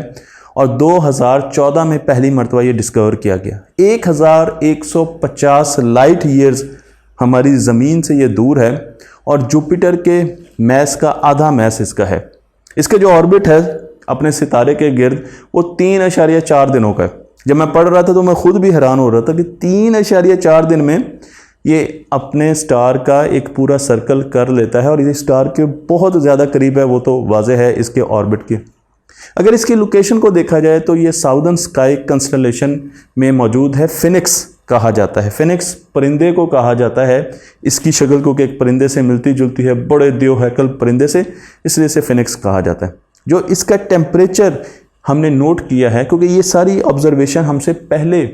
और 2014 में पहली मरतबा ये डिस्कवर किया गया। 1150 लाइट ईयर्स हमारी ज़मीन से ये दूर है और जुपिटर के मैस का आधा मैस इसका है। इसके जो ऑर्बिट है अपने सितारे के गिर्द वो 3.4 दिनों का है। जब मैं पढ़ रहा था तो मैं खुद भी हैरान हो रहा था कि 3.4 दिन में ये अपने स्टार का एक पूरा सर्कल कर लेता है और ये स्टार के बहुत ज़्यादा करीब है, वो तो वाज़ेह है इसके ऑर्बिट की। अगर इसकी लोकेशन को देखा जाए तो ये साउदर्न स्काई कंस्टलेशन में मौजूद है। फिनिक्स कहा जाता है, फिनिक्स परिंदे को कहा जाता है। इसकी शक्ल को कि एक परिंदे से मिलती जुलती है, बड़े द्योहैकल परिंदे से, इसलिए इसे फिनिक्स कहा जाता है। जो इसका टेम्परेचर हमने नोट किया है, क्योंकि ये सारी ऑब्जर्वेशन हमसे पहले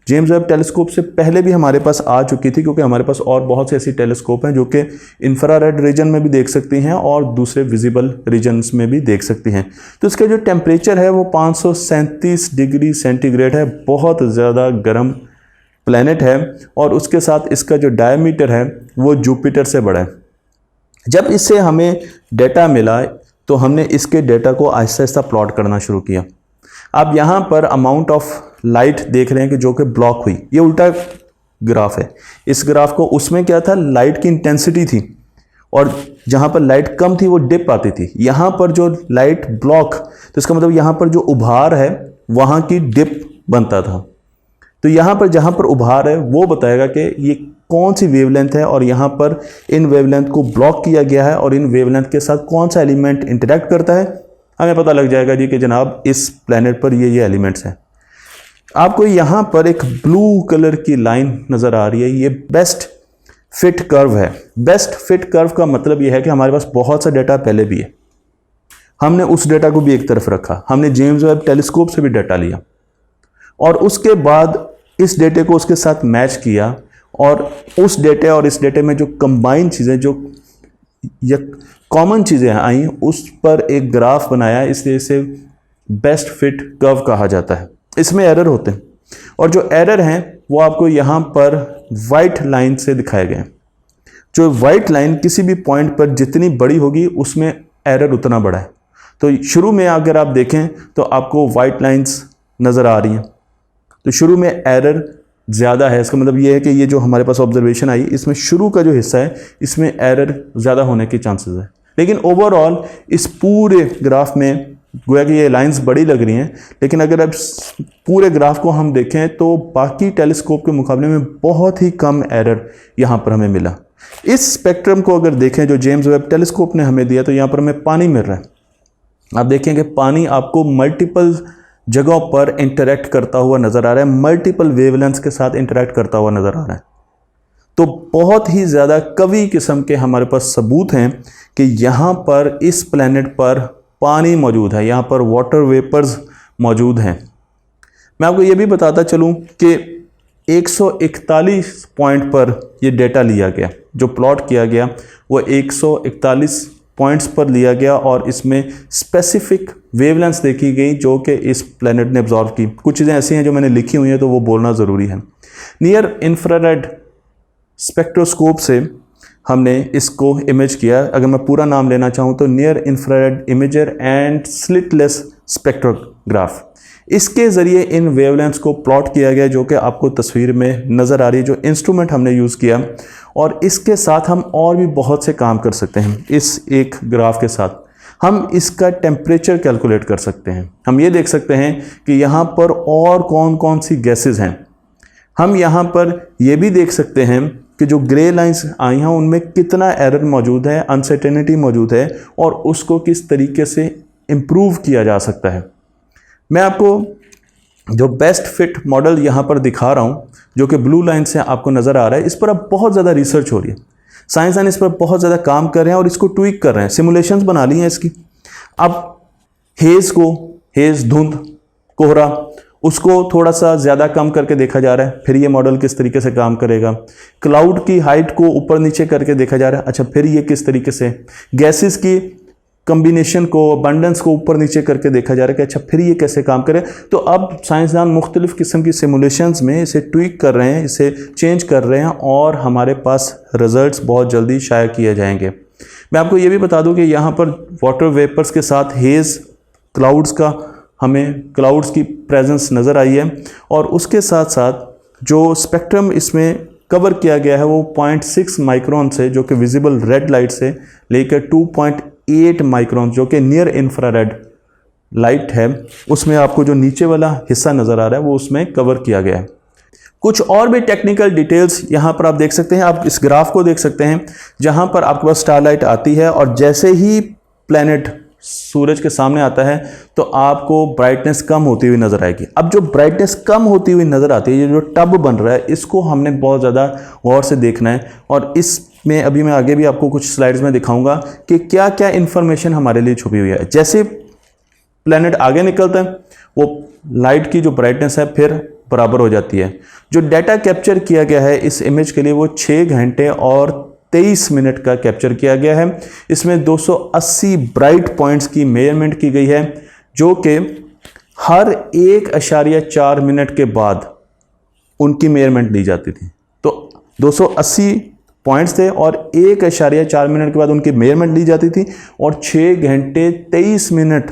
जेम्स वेब टेलीस्कोप से पहले भी हमारे पास आ चुकी थी, क्योंकि हमारे पास और बहुत से ऐसी टेलीस्कोप हैं जो कि इंफ्रारेड रीजन में भी देख सकती हैं और दूसरे विजिबल रीजन्स में भी देख सकती हैं। तो इसका जो टेम्परेचर है वो 537 डिग्री सेंटीग्रेड है, बहुत ज़्यादा गर्म प्लैनेट है और उसके साथ इसका जो डायमीटर है वो जुपिटर से बड़ा है। जब इससे हमें डेटा मिला तो हमने इसके डेटा को आहिस्ता आहिस्ता प्लॉट करना शुरू किया। आप यहाँ पर अमाउंट ऑफ लाइट देख रहे हैं कि जो कि ब्लॉक हुई, ये उल्टा ग्राफ है। इस ग्राफ को उसमें क्या था, लाइट की इंटेंसिटी थी और जहाँ पर लाइट कम थी वो डिप आती थी। यहाँ पर जो लाइट ब्लॉक, तो इसका मतलब यहाँ पर जो उभार है वहाँ की डिप बनता था। तो यहाँ पर जहाँ पर उभार है वो बताएगा कि ये कौन सी वेवलेंथ है और यहाँ पर इन वेवलेंथ को ब्लॉक किया गया है और इन वेवलेंथ के साथ कौन सा एलिमेंट इंटरेक्ट करता है। हमें पता लग जाएगा जी कि जनाब इस प्लैनेट पर ये एलिमेंट्स हैं। आपको यहाँ पर एक ब्लू कलर की लाइन नज़र आ रही है, ये बेस्ट फिट कर्व है। बेस्ट फिट कर्व का मतलब ये है कि हमारे पास बहुत सा डेटा पहले भी है, हमने उस डेटा को भी एक तरफ रखा, हमने जेम्स वेब टेलीस्कोप से भी डेटा लिया और उसके बाद इस डेटे को उसके साथ मैच किया और उस डेटे और इस डेटे में जो कंबाइन चीज़ें, जो या कॉमन चीज़ें आई, उस पर एक ग्राफ बनाया, इसलिए इसे बेस्ट फिट कर्व कहा जाता है। इसमें एरर होते हैं और जो एरर हैं वो आपको यहाँ पर वाइट लाइन से दिखाए गए हैं। जो वाइट लाइन किसी भी पॉइंट पर जितनी बड़ी होगी उसमें एरर उतना बड़ा है। तो शुरू में अगर आप देखें तो आपको वाइट लाइंस नज़र आ रही हैं, तो शुरू में एरर ज़्यादा है। इसका मतलब ये है कि ये जो हमारे पास ऑब्जर्वेशन आई इसमें शुरू का जो हिस्सा है इसमें एरर ज़्यादा होने के चांसेस है। लेकिन ओवरऑल इस पूरे ग्राफ में गोया कि ये लाइंस बड़ी लग रही हैं, लेकिन अगर अब पूरे ग्राफ को हम देखें तो बाकी टेलीस्कोप के मुकाबले में बहुत ही कम एरर यहाँ पर हमें मिला। इस स्पेक्ट्रम को अगर देखें जो जेम्स वेब टेलीस्कोप ने हमें दिया, तो यहाँ पर हमें पानी मिल रहा है। आप देखें कि पानी आपको मल्टीपल जगहों पर इंटरेक्ट करता हुआ नज़र आ रहा है, मल्टीपल वेवलेंथ्स के साथ इंटरेक्ट करता हुआ नज़र आ रहा है। तो बहुत ही ज़्यादा कवि किस्म के हमारे पास सबूत हैं कि यहाँ पर इस प्लैनेट पर पानी मौजूद है, यहाँ पर वाटर वेपर्स मौजूद हैं। मैं आपको ये भी बताता चलूँ कि 141 पॉइंट पर ये डेटा लिया गया, जो प्लॉट किया गया वो 141 पॉइंट्स पर लिया गया और इसमें स्पेसिफिक वेवलेंथ्स देखी गई जो कि इस प्लैनेट ने ऑब्जॉर्व की। कुछ चीज़ें ऐसी हैं जो मैंने लिखी हुई हैं तो वो बोलना ज़रूरी है। नियर इंफ्रारेड स्पेक्ट्रोस्कोप से हमने इसको इमेज किया। अगर मैं पूरा नाम लेना चाहूँ तो near infrared imager and slitless spectrograph. इसके ज़रिए इन वेवलेंथ्स को प्लॉट किया गया जो कि आपको तस्वीर में नज़र आ रही है, जो इंस्ट्रूमेंट हमने यूज़ किया। और इसके साथ हम और भी बहुत से काम कर सकते हैं। इस एक ग्राफ के साथ हम इसका टेम्परेचर कैलकुलेट कर सकते हैं। हम ये देख सकते हैं कि यहाँ पर और कौन कौन सी गैसेस हैं। हम यहाँ पर ये भी देख सकते हैं कि जो ग्रे लाइंस आई हैं उनमें कितना एरर मौजूद है, अनसर्टेनिटी मौजूद है और उसको किस तरीके से इम्प्रूव किया जा सकता है। मैं आपको जो बेस्ट फिट मॉडल यहाँ पर दिखा रहा हूँ जो कि ब्लू लाइन से आपको नज़र आ रहा है, इस पर अब बहुत ज़्यादा रिसर्च हो रही है। साइंसदान इस पर बहुत ज़्यादा काम कर रहे हैं और इसको ट्वीक कर रहे हैं, सिमुलेशंस बना ली हैं इसकी। अब हेज़ धुंध कोहरा उसको थोड़ा सा ज़्यादा कम करके देखा जा रहा है, फिर ये मॉडल किस तरीके से काम करेगा। क्लाउड की हाइट को ऊपर नीचे करके देखा जा रहा है, अच्छा फिर ये किस तरीके से। गैसेस की कम्बिनेशन को, अबंडेंस को ऊपर नीचे करके देखा जा रहा है कि अच्छा फिर ये कैसे काम करे। तो अब साइंसदान मुख्तलिफ़ किस्म की सिमुलेशंस में इसे ट्वीक कर रहे हैं, इसे चेंज कर रहे हैं और हमारे पास रिजल्ट्स बहुत जल्दी शाया किए जाएंगे। मैं आपको ये भी बता दूं कि यहाँ पर वाटर वेपर्स के साथ हेज़ क्लाउड्स का हमें क्लाउड्स की प्रेजेंस नज़र आई है, और उसके साथ साथ जो स्पेक्ट्रम इसमें कवर किया गया है वो 0.6 माइक्रोन से, जो कि विजिबल रेड लाइट से, लेकर 2.8 माइक्रोन जो कि नियर इंफ्रारेड लाइट है, उसमें आपको जो नीचे वाला हिस्सा नज़र आ रहा है वो उसमें कवर किया गया है। कुछ और भी टेक्निकल डिटेल्स यहाँ पर आप देख सकते हैं। आप इस ग्राफ को देख सकते हैं जहाँ पर आपके पास स्टारलाइट आती है और जैसे ही प्लैनेट सूरज के सामने आता है तो आपको ब्राइटनेस कम होती हुई नज़र आएगी। अब जो ब्राइटनेस कम होती हुई नज़र आती है, ये जो टब बन रहा है, इसको हमने बहुत ज़्यादा गौर से देखना है, और इसमें अभी मैं आगे भी आपको कुछ स्लाइड्स में दिखाऊंगा कि क्या क्या इन्फॉर्मेशन हमारे लिए छुपी हुई है। जैसे प्लैनेट आगे निकलता है वो लाइट की जो ब्राइटनेस है फिर बराबर हो जाती है। जो डाटा कैप्चर किया गया है इस इमेज के लिए वो 6 घंटे और 23 मिनट का कैप्चर किया गया है। इसमें 280 ब्राइट पॉइंट्स की मेजरमेंट की गई है, जो कि हर 1.4 मिनट के बाद उनकी मेजरमेंट ली जाती थी। तो 280 पॉइंट्स थे और 1.4 मिनट के बाद उनकी मेजरमेंट ली जाती थी, और 6 घंटे 23 मिनट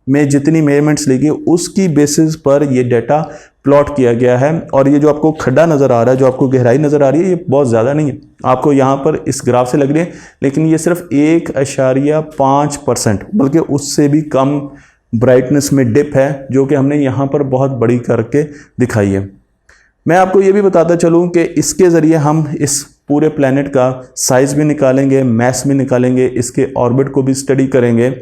में जितनी मेजरमेंट्स ली गई उसकी बेसिस पर ये डाटा प्लॉट किया गया है। और ये जो आपको खड्डा नज़र आ रहा है, जो आपको गहराई नज़र आ रही है, ये बहुत ज़्यादा नहीं है, आपको यहाँ पर इस ग्राफ से लग रही है, लेकिन ये सिर्फ 1.5% बल्कि उससे भी कम ब्राइटनेस में डिप है, जो कि हमने यहाँ पर बहुत बड़ी करके दिखाई है। मैं आपको ये भी बताता चलूँ कि इसके ज़रिए हम इस पूरे प्लैनेट का साइज़ भी निकालेंगे, मैस भी निकालेंगे, इसके ऑर्बिट को भी स्टडी करेंगे,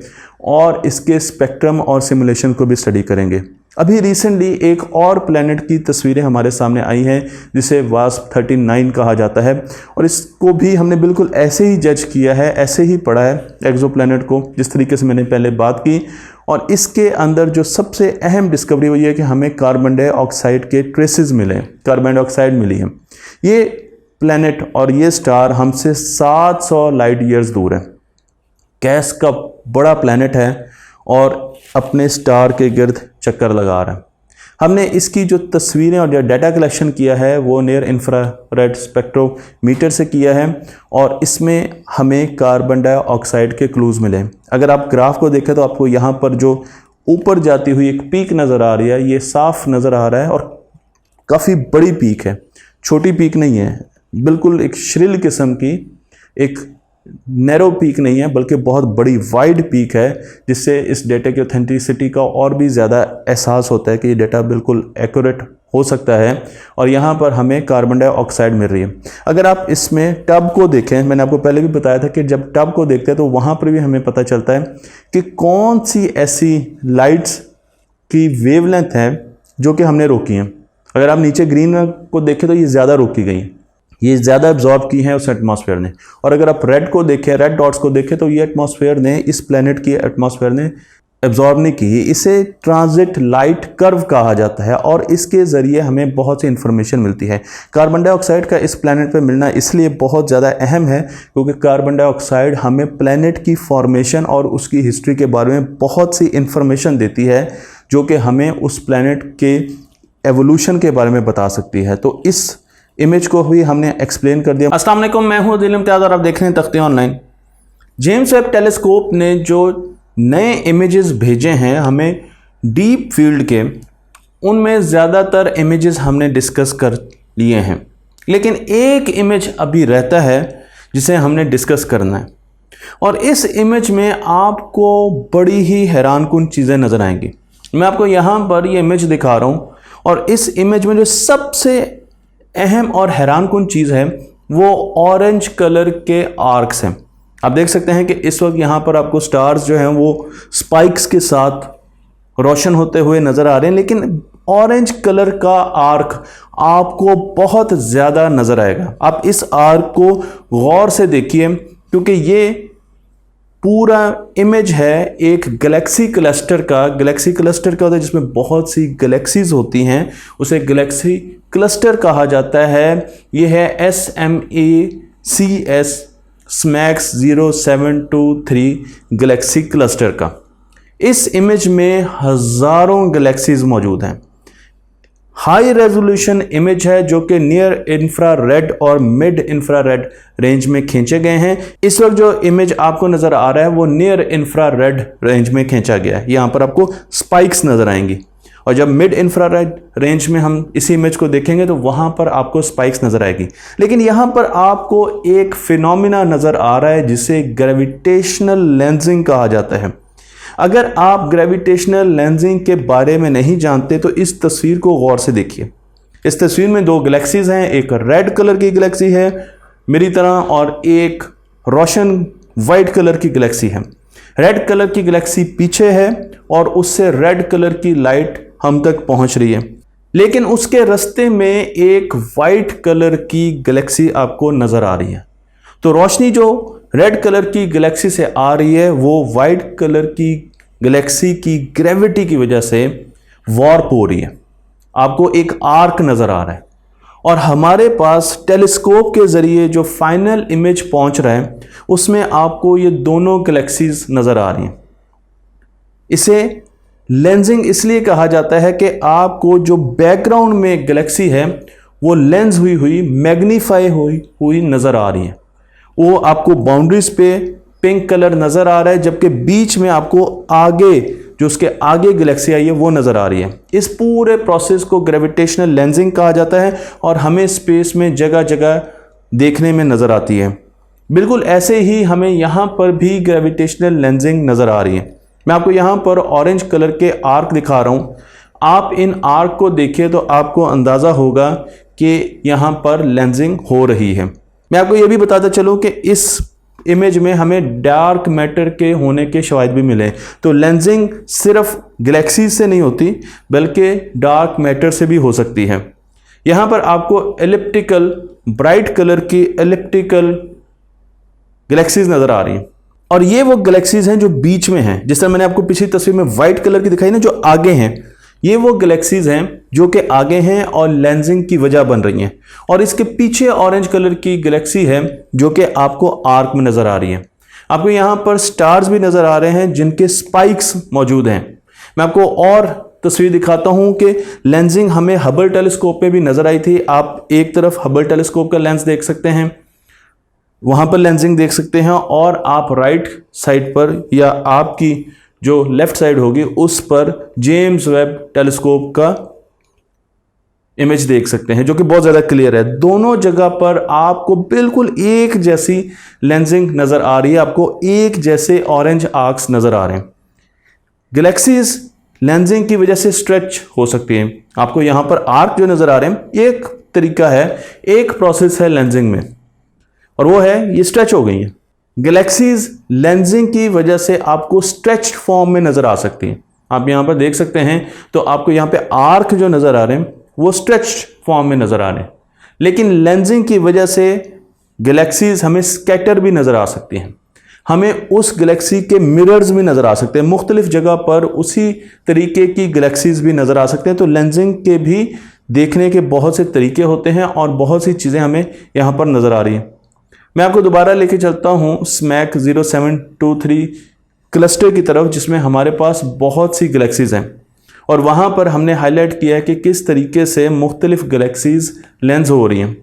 और इसके स्पेक्ट्रम और सिमुलेशन को भी स्टडी करेंगे। अभी रिसेंटली एक और प्लैनेट की तस्वीरें हमारे सामने आई हैं जिसे वास्प 39 कहा जाता है, और इसको भी हमने बिल्कुल ऐसे ही जज किया है, ऐसे ही पढ़ा है एक्सो प्लैनेट को, जिस तरीके से मैंने पहले बात की। और इसके अंदर जो सबसे अहम डिस्कवरी हुई है कि हमें कार्बन डाइऑक्साइड के ट्रेसेस मिले, कार्बन डाइऑक्साइड मिली है। ये प्लैनेट और ये स्टार हमसे 700 लाइट ईयर्स दूर है। गैस का बड़ा प्लैनेट है और अपने स्टार के गिर्द चक्कर लगा रहा है। हमने इसकी जो तस्वीरें और जो डाटा कलेक्शन किया है वो नियर इंफ्रारेड स्पेक्ट्रोमीटर से किया है, और इसमें हमें कार्बन डाइऑक्साइड के क्लूज़ मिले। अगर आप ग्राफ को देखें तो आपको यहाँ पर जो ऊपर जाती हुई एक पीक नज़र आ रही है, ये साफ नज़र आ रहा है, और काफ़ी बड़ी पीक है, छोटी पीक नहीं है, बिल्कुल एक श्रिल किस्म की, एक नैरो पीक नहीं है, बल्कि बहुत बड़ी वाइड पीक है, जिससे इस डेटा की ऑथेंटिसिटी का और भी ज़्यादा एहसास होता है कि ये डेटा बिल्कुल एक्यूरेट हो सकता है। और यहाँ पर हमें कार्बन डाइऑक्साइड मिल रही है। अगर आप इसमें टब को देखें, मैंने आपको पहले भी बताया था कि जब टब को देखते हैं तो वहाँ पर भी हमें पता चलता है कि कौन सी ऐसी लाइट्स की वेवलेंथ है जो कि हमने रोकी हैं। अगर आप नीचे ग्रीन को देखें तो ये ज़्यादा रोकी गई हैं, ये ज़्यादा एब्जॉर्ब की हैं उस एटमॉस्फेयर ने। और अगर आप रेड को देखें, रेड डॉट्स को देखें, तो ये एटमॉस्फेयर ने, इस प्लैनेट की एटमॉस्फेयर ने एब्जॉर्ब नहीं की। इसे ट्रांजिट लाइट कर्व कहा जाता है, और इसके ज़रिए हमें बहुत सी इंफॉर्मेशन मिलती है। कार्बन डाइऑक्साइड का इस प्लैनेट पर मिलना इसलिए बहुत ज़्यादा अहम है क्योंकि कार्बन डाइऑक्साइड हमें प्लैनेट की फॉर्मेशन और उसकी हिस्ट्री के बारे में बहुत सी इंफॉर्मेशन देती है, जो कि हमें उस प्लैनेट के एवोल्यूशन के बारे में बता सकती है। तो इस इमेज को भी हमने एक्सप्लेन कर दिया। अस्सलाम वालेकुम, मैं हूं दिल इम्तियाज़ और आप देख रहे हैं तख्ती ऑनलाइन। जेम्स वेब टेलीस्कोप ने जो नए इमेजेस भेजे हैं हमें डीप फील्ड के, उनमें ज़्यादातर इमेजेस हमने डिस्कस कर लिए हैं, लेकिन एक इमेज अभी रहता है जिसे हमने डिस्कस करना है, और इस इमेज में आपको बड़ी ही हैरानकुन चीज़ें नज़र आएंगी। मैं आपको यहाँ पर ये इमेज दिखा रहा हूँ, और इस इमेज में जो सबसे अहम और हैरानकुन चीज़ है वो ऑरेंज कलर के आर्क्स हैं। आप देख सकते हैं कि इस वक्त यहाँ पर आपको स्टार्स जो हैं वो स्पाइक्स के साथ रोशन होते हुए नज़र आ रहे हैं, लेकिन ऑरेंज कलर का आर्क आपको बहुत ज़्यादा नज़र आएगा। आप इस आर्क को गौर से देखिए, क्योंकि ये पूरा इमेज है एक गैलेक्सी क्लस्टर का। गैलेक्सी क्लस्टर क्या होता है? जिसमें बहुत सी गैलेक्सीज होती हैं, उसे गैलेक्सी क्लस्टर कहा जाता है। ये है SMACS SMACS 0723 गैलेक्सी क्लस्टर का। इस इमेज में हज़ारों गैलेक्सीज मौजूद हैं, हाई रेजोल्यूशन इमेज है जो कि नियर इंफ्रारेड और मिड इंफ्रारेड रेंज में खींचे गए हैं। इस वक्त जो इमेज आपको नजर आ रहा है वो नियर इंफ्रारेड रेंज में खींचा गया है। यहां पर आपको स्पाइक्स नजर आएंगी और जब मिड इंफ्रारेड रेंज में हम इसी इमेज को देखेंगे तो वहां पर आपको स्पाइक्स नजर आएगी। लेकिन यहां पर आपको एक फिनोमिना नजर आ रहा है जिसे ग्रेविटेशनल लेंसिंग कहा जाता है। अगर आप ग्रेविटेशनल लेंसिंग के बारे में नहीं जानते तो इस तस्वीर को गौर से देखिए। इस तस्वीर में दो गैलेक्सीज हैं, एक रेड कलर की गैलेक्सी है मेरी तरह और एक रोशन वाइट कलर की गैलेक्सी है। रेड कलर की गैलेक्सी पीछे है और उससे रेड कलर की लाइट हम तक पहुंच रही है, लेकिन उसके रास्ते में एक वाइट कलर की गैलेक्सी आपको नजर आ रही है। तो रोशनी जो रेड कलर की गैलेक्सी से आ रही है वो वाइट कलर की गैलेक्सी की ग्रेविटी की वजह से वार्प हो रही है। आपको एक आर्क नजर आ रहा है और हमारे पास टेलीस्कोप के जरिए जो फाइनल इमेज पहुंच रहा है उसमें आपको ये दोनों गैलेक्सीज नजर आ रही हैं। इसे लेंसिंग इसलिए कहा जाता है कि आपको जो बैकग्राउंड में गैलेक्सी है वो लेंस हुई मैग्नीफाई हुई नजर आ रही है। वो आपको बाउंड्रीज पे पिंक कलर नजर आ रहा है, जबकि बीच में आपको आगे जो उसके आगे गैलेक्सी आई है वो नजर आ रही है। इस पूरे प्रोसेस को ग्रेविटेशनल लेंसिंग कहा जाता है और हमें स्पेस में जगह जगह देखने में नजर आती है। बिल्कुल ऐसे ही हमें यहाँ पर भी ग्रेविटेशनल लेंसिंग नजर आ रही है। मैं आपको यहाँ पर ऑरेंज कलर के आर्क दिखा रहा हूँ। आप इन आर्क को देखिए तो आपको अंदाज़ा होगा कि यहाँ पर लेंसिंग हो रही है। मैं आपको ये भी बताता चलूँ कि इस इमेज में हमें डार्क मैटर के होने के शवाहिद भी मिले। तो लेंसिंग सिर्फ गैलेक्सीज से नहीं होती बल्कि डार्क मैटर से भी हो सकती है। यहाँ पर आपको एलिप्टिकल ब्राइट कलर की एलिप्टिकल गैलेक्सीज नज़र आ रही हैं और ये वो गैलेक्सीज हैं जो बीच में हैं। जिस तरह मैंने आपको पिछली तस्वीर में वाइट कलर की दिखाई ना, जो आगे हैं, ये वो गैलेक्सीज हैं जो कि आगे हैं और लेंसिंग की वजह बन रही हैं। और इसके पीछे ऑरेंज कलर की गैलेक्सी है जो कि आपको आर्क में नजर आ रही है। आपको यहाँ पर स्टार्स भी नजर आ रहे हैं जिनके स्पाइक्स मौजूद हैं। मैं आपको और तस्वीर दिखाता हूँ कि लेंसिंग हमें हबल टेलीस्कोप पे भी नजर आई थी। आप एक तरफ हबल टेलीस्कोप का लेंस देख सकते हैं, वहां पर लेंसिंग देख सकते हैं, और आप राइट साइड पर या आपकी जो लेफ्ट साइड होगी उस पर जेम्स वेब टेलीस्कोप का इमेज देख सकते हैं जो कि बहुत ज़्यादा क्लियर है। दोनों जगह पर आपको बिल्कुल एक जैसी लेंसिंग नज़र आ रही है, आपको एक जैसे ऑरेंज आर्क्स नज़र आ रहे हैं। गैलेक्सीज लेंसिंग की वजह से स्ट्रेच हो सकती हैं। आपको यहाँ पर आर्क जो नज़र आ रहे हैं, एक तरीका है, एक प्रोसेस है लेंसिंग में, और वो है ये स्ट्रेच हो गई है। गैलेक्सीज लेंसिंग की वजह से आपको स्ट्रेच्ड फॉर्म में नज़र आ सकती हैं। आप यहाँ पर देख सकते हैं तो आपको यहाँ पे आर्क जो नज़र आ रहे हैं वो स्ट्रेच्ड फॉर्म में नज़र आ रहे हैं, लेकिन लेंसिंग की वजह से गैलेक्सीज हमें स्कैटर भी नज़र आ सकती हैं। हमें उस गैलेक्सी के मिरर्स भी नज़र आ सकते हैं, मुख्तलिफ जगह पर उसी तरीके की गैलेक्सीज भी नज़र आ सकते हैं। तो लेंसिंग के भी देखने के बहुत से तरीके होते हैं और बहुत सी चीज़ें हमें यहाँ पर नज़र आ रही हैं। मैं आपको दोबारा लेके चलता हूँ स्मैक 0723 क्लस्टर की तरफ, जिसमें हमारे पास बहुत सी गैलेक्सीज हैं और वहाँ पर हमने हाईलाइट किया है कि किस तरीके से मुख्तलिफ गैलेक्सीज लेंस हो रही हैं।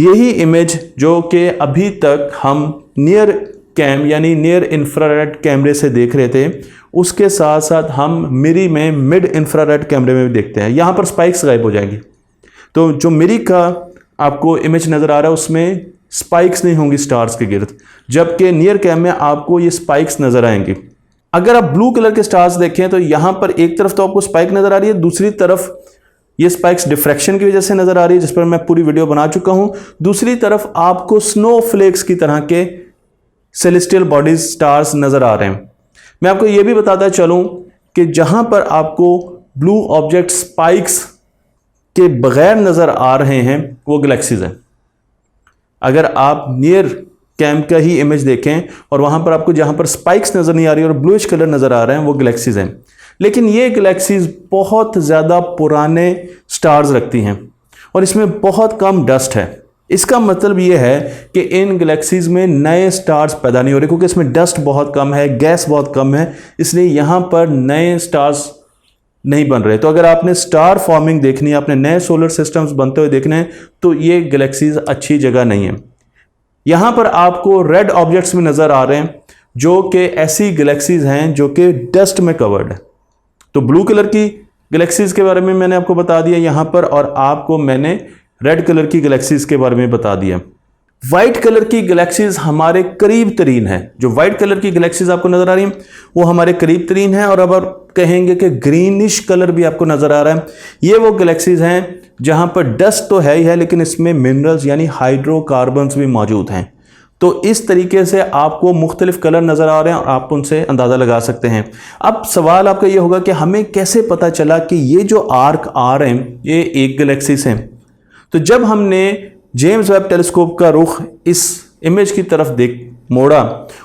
यही इमेज जो कि अभी तक हम नियर कैम यानी नियर इंफ्रारेड कैमरे से देख रहे थे, उसके साथ साथ हम मिरी में मिड इंफ्रारेड कैमरे में भी देखते हैं। यहाँ पर स्पाइक्स गायब हो जाएंगी। तो जो मिरी का आपको इमेज नज़र आ रहा है उसमें स्पाइक्स नहीं होंगी स्टार्स के गिर्द, जबकि नियर कैम में आपको ये स्पाइक्स नज़र आएंगी। अगर आप ब्लू कलर के स्टार्स देखें तो यहाँ पर एक तरफ तो आपको स्पाइक नज़र आ रही है, दूसरी तरफ ये स्पाइक्स डिफ्रैक्शन की वजह से नज़र आ रही है, जिस पर मैं पूरी वीडियो बना चुका हूँ। दूसरी तरफ आपको स्नो फ्लेक्स की तरह के सेलेस्टियल बॉडीज स्टार्स नज़र आ रहे हैं। मैं आपको ये भी बताता चलूँ कि जहाँ पर आपको ब्लू ऑब्जेक्ट स्पाइक्स के बगैर नज़र आ रहे हैं वो गैलेक्सीज हैं। अगर आप नियर कैम का ही इमेज देखें और वहाँ पर आपको जहाँ पर स्पाइक्स नज़र नहीं आ रही और ब्लूइश कलर नज़र आ रहे हैं वो गैलेक्सीज हैं। लेकिन ये गैलेक्सीज बहुत ज़्यादा पुराने स्टार्स रखती हैं और इसमें बहुत कम डस्ट है। इसका मतलब ये है कि इन गैलेक्सीज में नए स्टार्स पैदा नहीं हो रहे, क्योंकि इसमें डस्ट बहुत कम है, गैस बहुत कम है, इसलिए यहाँ पर नए स्टार्स नहीं बन रहे। तो अगर आपने स्टार फॉर्मिंग देखनी है, आपने नए सोलर सिस्टम्स बनते हुए देखने हैं, तो ये गैलेक्सीज अच्छी जगह नहीं है। यहां पर आपको रेड ऑब्जेक्ट्स भी नजर आ रहे हैं जो कि ऐसी गैलेक्सीज हैं जो कि डस्ट में कवर्ड है। तो ब्लू कलर की गैलेक्सीज के बारे में मैंने आपको बता दिया यहां पर, और आपको मैंने रेड कलर की गैलेक्सीज के बारे में बता दिया। व्हाइट कलर की गैलेक्सीज हमारे करीब तरीन है। जो व्हाइट कलर की गैलेक्सीज आपको नजर आ रही हैं वो हमारे करीब तरीन है, और अब आप कहेंगे कि ग्रीनिश कलर भी आपको नजर आ रहा है, ये वो गैलेक्सीज हैं जहां पर डस्ट तो है ही है लेकिन इसमें मिनरल्स यानी हाइड्रोकार्बन्स भी मौजूद हैं। तो इस तरीके से आपको मुख्तलिफ कलर नजर आ रहे हैं और आप उनसे अंदाजा लगा सकते हैं। अब सवाल आपका ये होगा कि हमें कैसे पता चला कि ये जो आर्क आ रहे हैं ये एक गैलेक्सी से हैं। तो जब हमने जेम्स वेब टेलीस्कोप का रुख इस इमेज की तरफ मोड़ा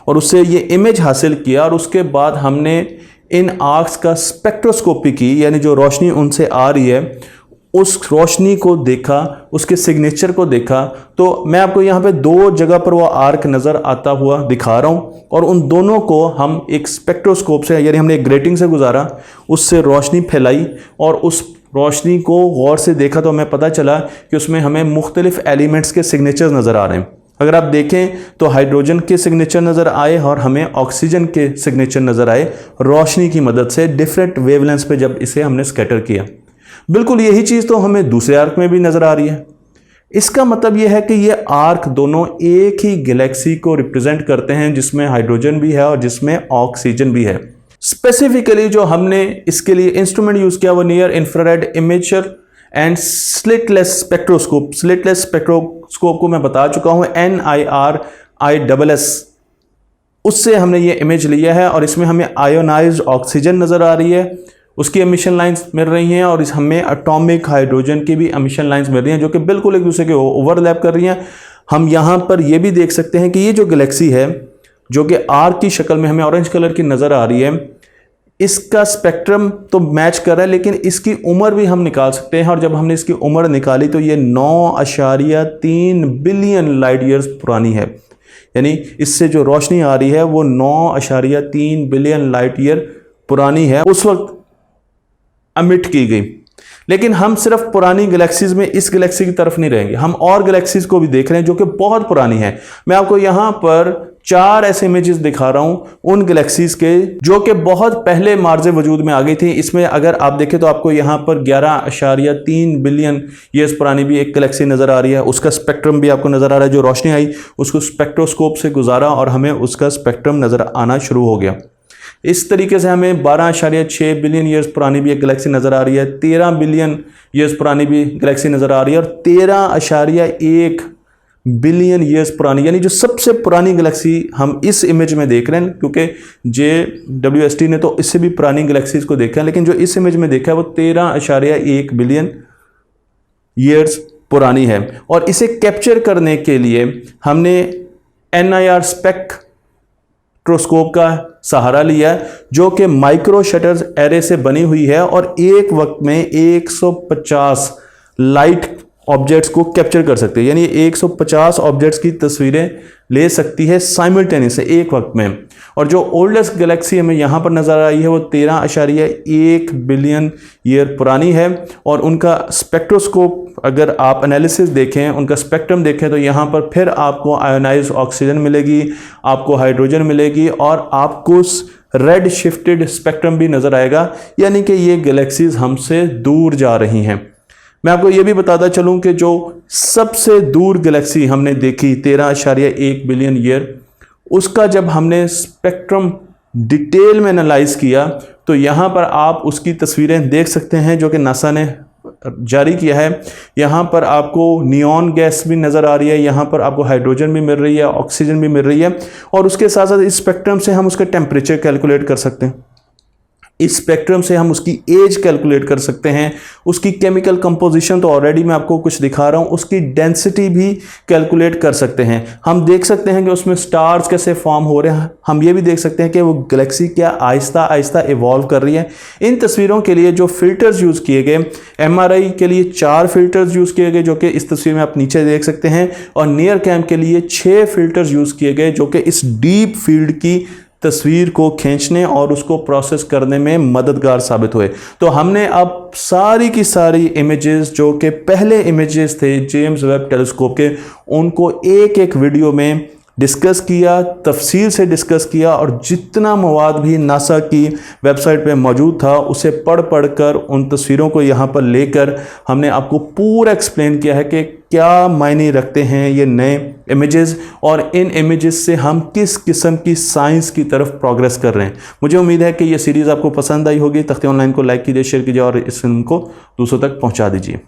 और उससे ये इमेज हासिल किया, और उसके बाद हमने इन आर्क्स का स्पेक्ट्रोस्कोपी की, यानी जो रोशनी उनसे आ रही है उस रोशनी को देखा, उसके सिग्नेचर को देखा, तो मैं आपको यहाँ पे दो जगह पर वो आर्क नज़र आता हुआ दिखा रहा हूँ, और उन दोनों को हम एक स्पेक्ट्रोस्कोप से, यानी हमने एक ग्रेटिंग से गुजारा, उससे रोशनी फैलाई और उस रोशनी को गौर से देखा, तो हमें पता चला कि उसमें हमें मुख्तलिफ एलिमेंट्स के सिग्नेचर्स नज़र आ रहे हैं। अगर आप देखें तो हाइड्रोजन के सिग्नेचर नज़र आए और हमें ऑक्सीजन के सिग्नेचर नज़र आए रोशनी की मदद से डिफरेंट वेवलेंथ्स पे जब इसे हमने स्कैटर किया। बिल्कुल यही चीज़ तो हमें दूसरे आर्क में भी नज़र आ रही है। इसका मतलब यह है कि ये आर्क दोनों एक ही गैलेक्सी को रिप्रेजेंट करते हैं जिसमें हाइड्रोजन भी है और जिसमें ऑक्सीजन भी है। स्पेसिफिकली जो हमने इसके लिए इंस्ट्रूमेंट यूज़ किया वो near infrared imager and slitless spectroscope. Slitless spectroscope को मैं बता चुका हूँ, NIRISS, उससे हमने ये इमेज लिया है और इसमें हमें आयोनाइज्ड ऑक्सीजन नज़र आ रही है, उसकी एमिशन लाइंस मिल रही हैं, और इस हमें एटॉमिक हाइड्रोजन की भी एमिशन लाइंस मिल रही हैं जो कि बिल्कुल एक दूसरे के ओवरलैप कर रही हैं। हम यहाँ पर ये भी देख सकते हैं कि ये जो गैलेक्सी है जो कि आर्क की शक्ल में हमें ऑरेंज कलर की नज़र आ रही है, इसका स्पेक्ट्रम तो मैच कर रहा है लेकिन इसकी उम्र भी हम निकाल सकते हैं, और जब हमने इसकी उम्र निकाली तो ये 9.3 बिलियन लाइट ईयर्स पुरानी है। यानी इससे जो रोशनी आ रही है वो 9.3 बिलियन लाइट ईयर पुरानी है, उस वक्त अमिट की गई। लेकिन हम सिर्फ पुरानी गैलेक्सीज में इस गैलेक्सी की तरफ नहीं रहेंगे, हम और गैलेक्सीज को भी देख रहे हैं जो कि बहुत पुरानी है। मैं आपको यहाँ पर 4 ऐसे इमेजेस दिखा रहा हूं उन गैलेक्सीज के जो कि बहुत पहले मार्ज़े वजूद में आ गई थी। इसमें अगर आप देखें तो आपको यहाँ पर 11.3 बिलियन ईयर्स पुरानी भी एक गैलेक्सी नज़र आ रही है, उसका स्पेक्ट्रम भी आपको नज़र आ रहा है। जो रोशनी आई उसको स्पेक्ट्रोस्कोप से गुजारा और हमें उसका स्पेक्ट्रम नज़र आना शुरू हो गया। इस तरीके से हमें 12.6 बिलियन ईयर्स पुरानी भी एक गैलेक्सी नज़र आ रही है, 13 बिलियन ईयर्स पुरानी भी गैलेक्सी नज़र आ रही है, और 13.1 बिलियन ईयर्स पुरानी, यानी जो सबसे पुरानी गैलेक्सी हम इस इमेज में देख रहे हैं, क्योंकि JWST ने तो इससे भी पुरानी गैलेक्सीज को देखा है, लेकिन जो इस इमेज में देखा है वो 13.1 बिलियन ईयर्स पुरानी है। और इसे कैप्चर करने के लिए हमने NIR स्पेक्ट्रोस्कोप का सहारा लिया है जो कि माइक्रो शटर्स एरे से बनी हुई है और एक वक्त में 150 लाइट ऑब्जेक्ट्स को कैप्चर कर सकते हैं, यानी 150 ऑब्जेक्ट्स की तस्वीरें ले सकती है साइमल्टेनियस एक वक्त में। और जो ओल्डेस्ट गैलेक्सी हमें यहाँ पर नज़र आई है वो 13.1 बिलियन ईयर पुरानी है, और उनका स्पेक्ट्रोस्कोप अगर आप एनालिसिस देखें, उनका स्पेक्ट्रम देखें, तो यहाँ पर फिर आपको आयोनाइज्ड ऑक्सीजन मिलेगी, आपको हाइड्रोजन मिलेगी, और आपको रेड शिफ्टेड स्पेक्ट्रम भी नज़र आएगा, यानी कि ये गैलेक्सीज हमसे दूर जा रही हैं। मैं आपको ये भी बताता चलूं कि जो सबसे दूर गैलेक्सी हमने देखी 13.1 बिलियन ईयर, उसका जब हमने स्पेक्ट्रम डिटेल में एनालाइज किया तो यहाँ पर आप उसकी तस्वीरें देख सकते हैं जो कि नासा ने जारी किया है। यहाँ पर आपको नियॉन गैस भी नज़र आ रही है, यहाँ पर आपको हाइड्रोजन भी मिल रही है, ऑक्सीजन भी मिल रही है, और उसके साथ साथ इस स्पेक्ट्रम से हम उसका टेम्परेचर कैलकुलेट कर सकते हैं, इस स्पेक्ट्रम से हम उसकी एज कैलकुलेट कर सकते हैं, उसकी केमिकल कंपोजिशन तो ऑलरेडी मैं आपको कुछ दिखा रहा हूं, उसकी डेंसिटी भी कैलकुलेट कर सकते हैं। हम देख सकते हैं कि उसमें स्टार्स कैसे फॉर्म हो रहे हैं, हम ये भी देख सकते हैं कि वो गैलेक्सी क्या आहिस्ता आहिस्ता इवॉल्व कर रही है। इन तस्वीरों के लिए जो फिल्टर्स यूज़ किए गए, MRI के लिए 4 फिल्टर्स यूज़ किए गए जो कि इस तस्वीर में आप नीचे देख सकते हैं, और नियर कैम के लिए 6 फिल्टर्स यूज़ किए गए जो कि इस डीप फील्ड की तस्वीर को खींचने और उसको प्रोसेस करने में मददगार साबित हुए। तो हमने अब सारी की सारी इमेजेस जो कि पहले इमेजेस थे जेम्स वेब टेलीस्कोप के, उनको एक एक वीडियो में डिस्कस किया, तफसील से डिस्कस किया, और जितना मवाद भी नासा की वेबसाइट पे मौजूद था उसे पढ़ कर उन तस्वीरों को यहाँ पर लेकर हमने आपको पूरा एक्सप्लेन किया है कि क्या मायने रखते हैं ये नए इमेजेस और इन इमेजेस से हम किस किस्म की साइंस की तरफ प्रोग्रेस कर रहे हैं। मुझे उम्मीद है कि ये सीरीज़ आपको पसंद आई होगी। तख्ती ऑनलाइन को लाइक कीजिए, शेयर कीजिए और इस फिल्म को दूसरों तक पहुँचा दीजिए।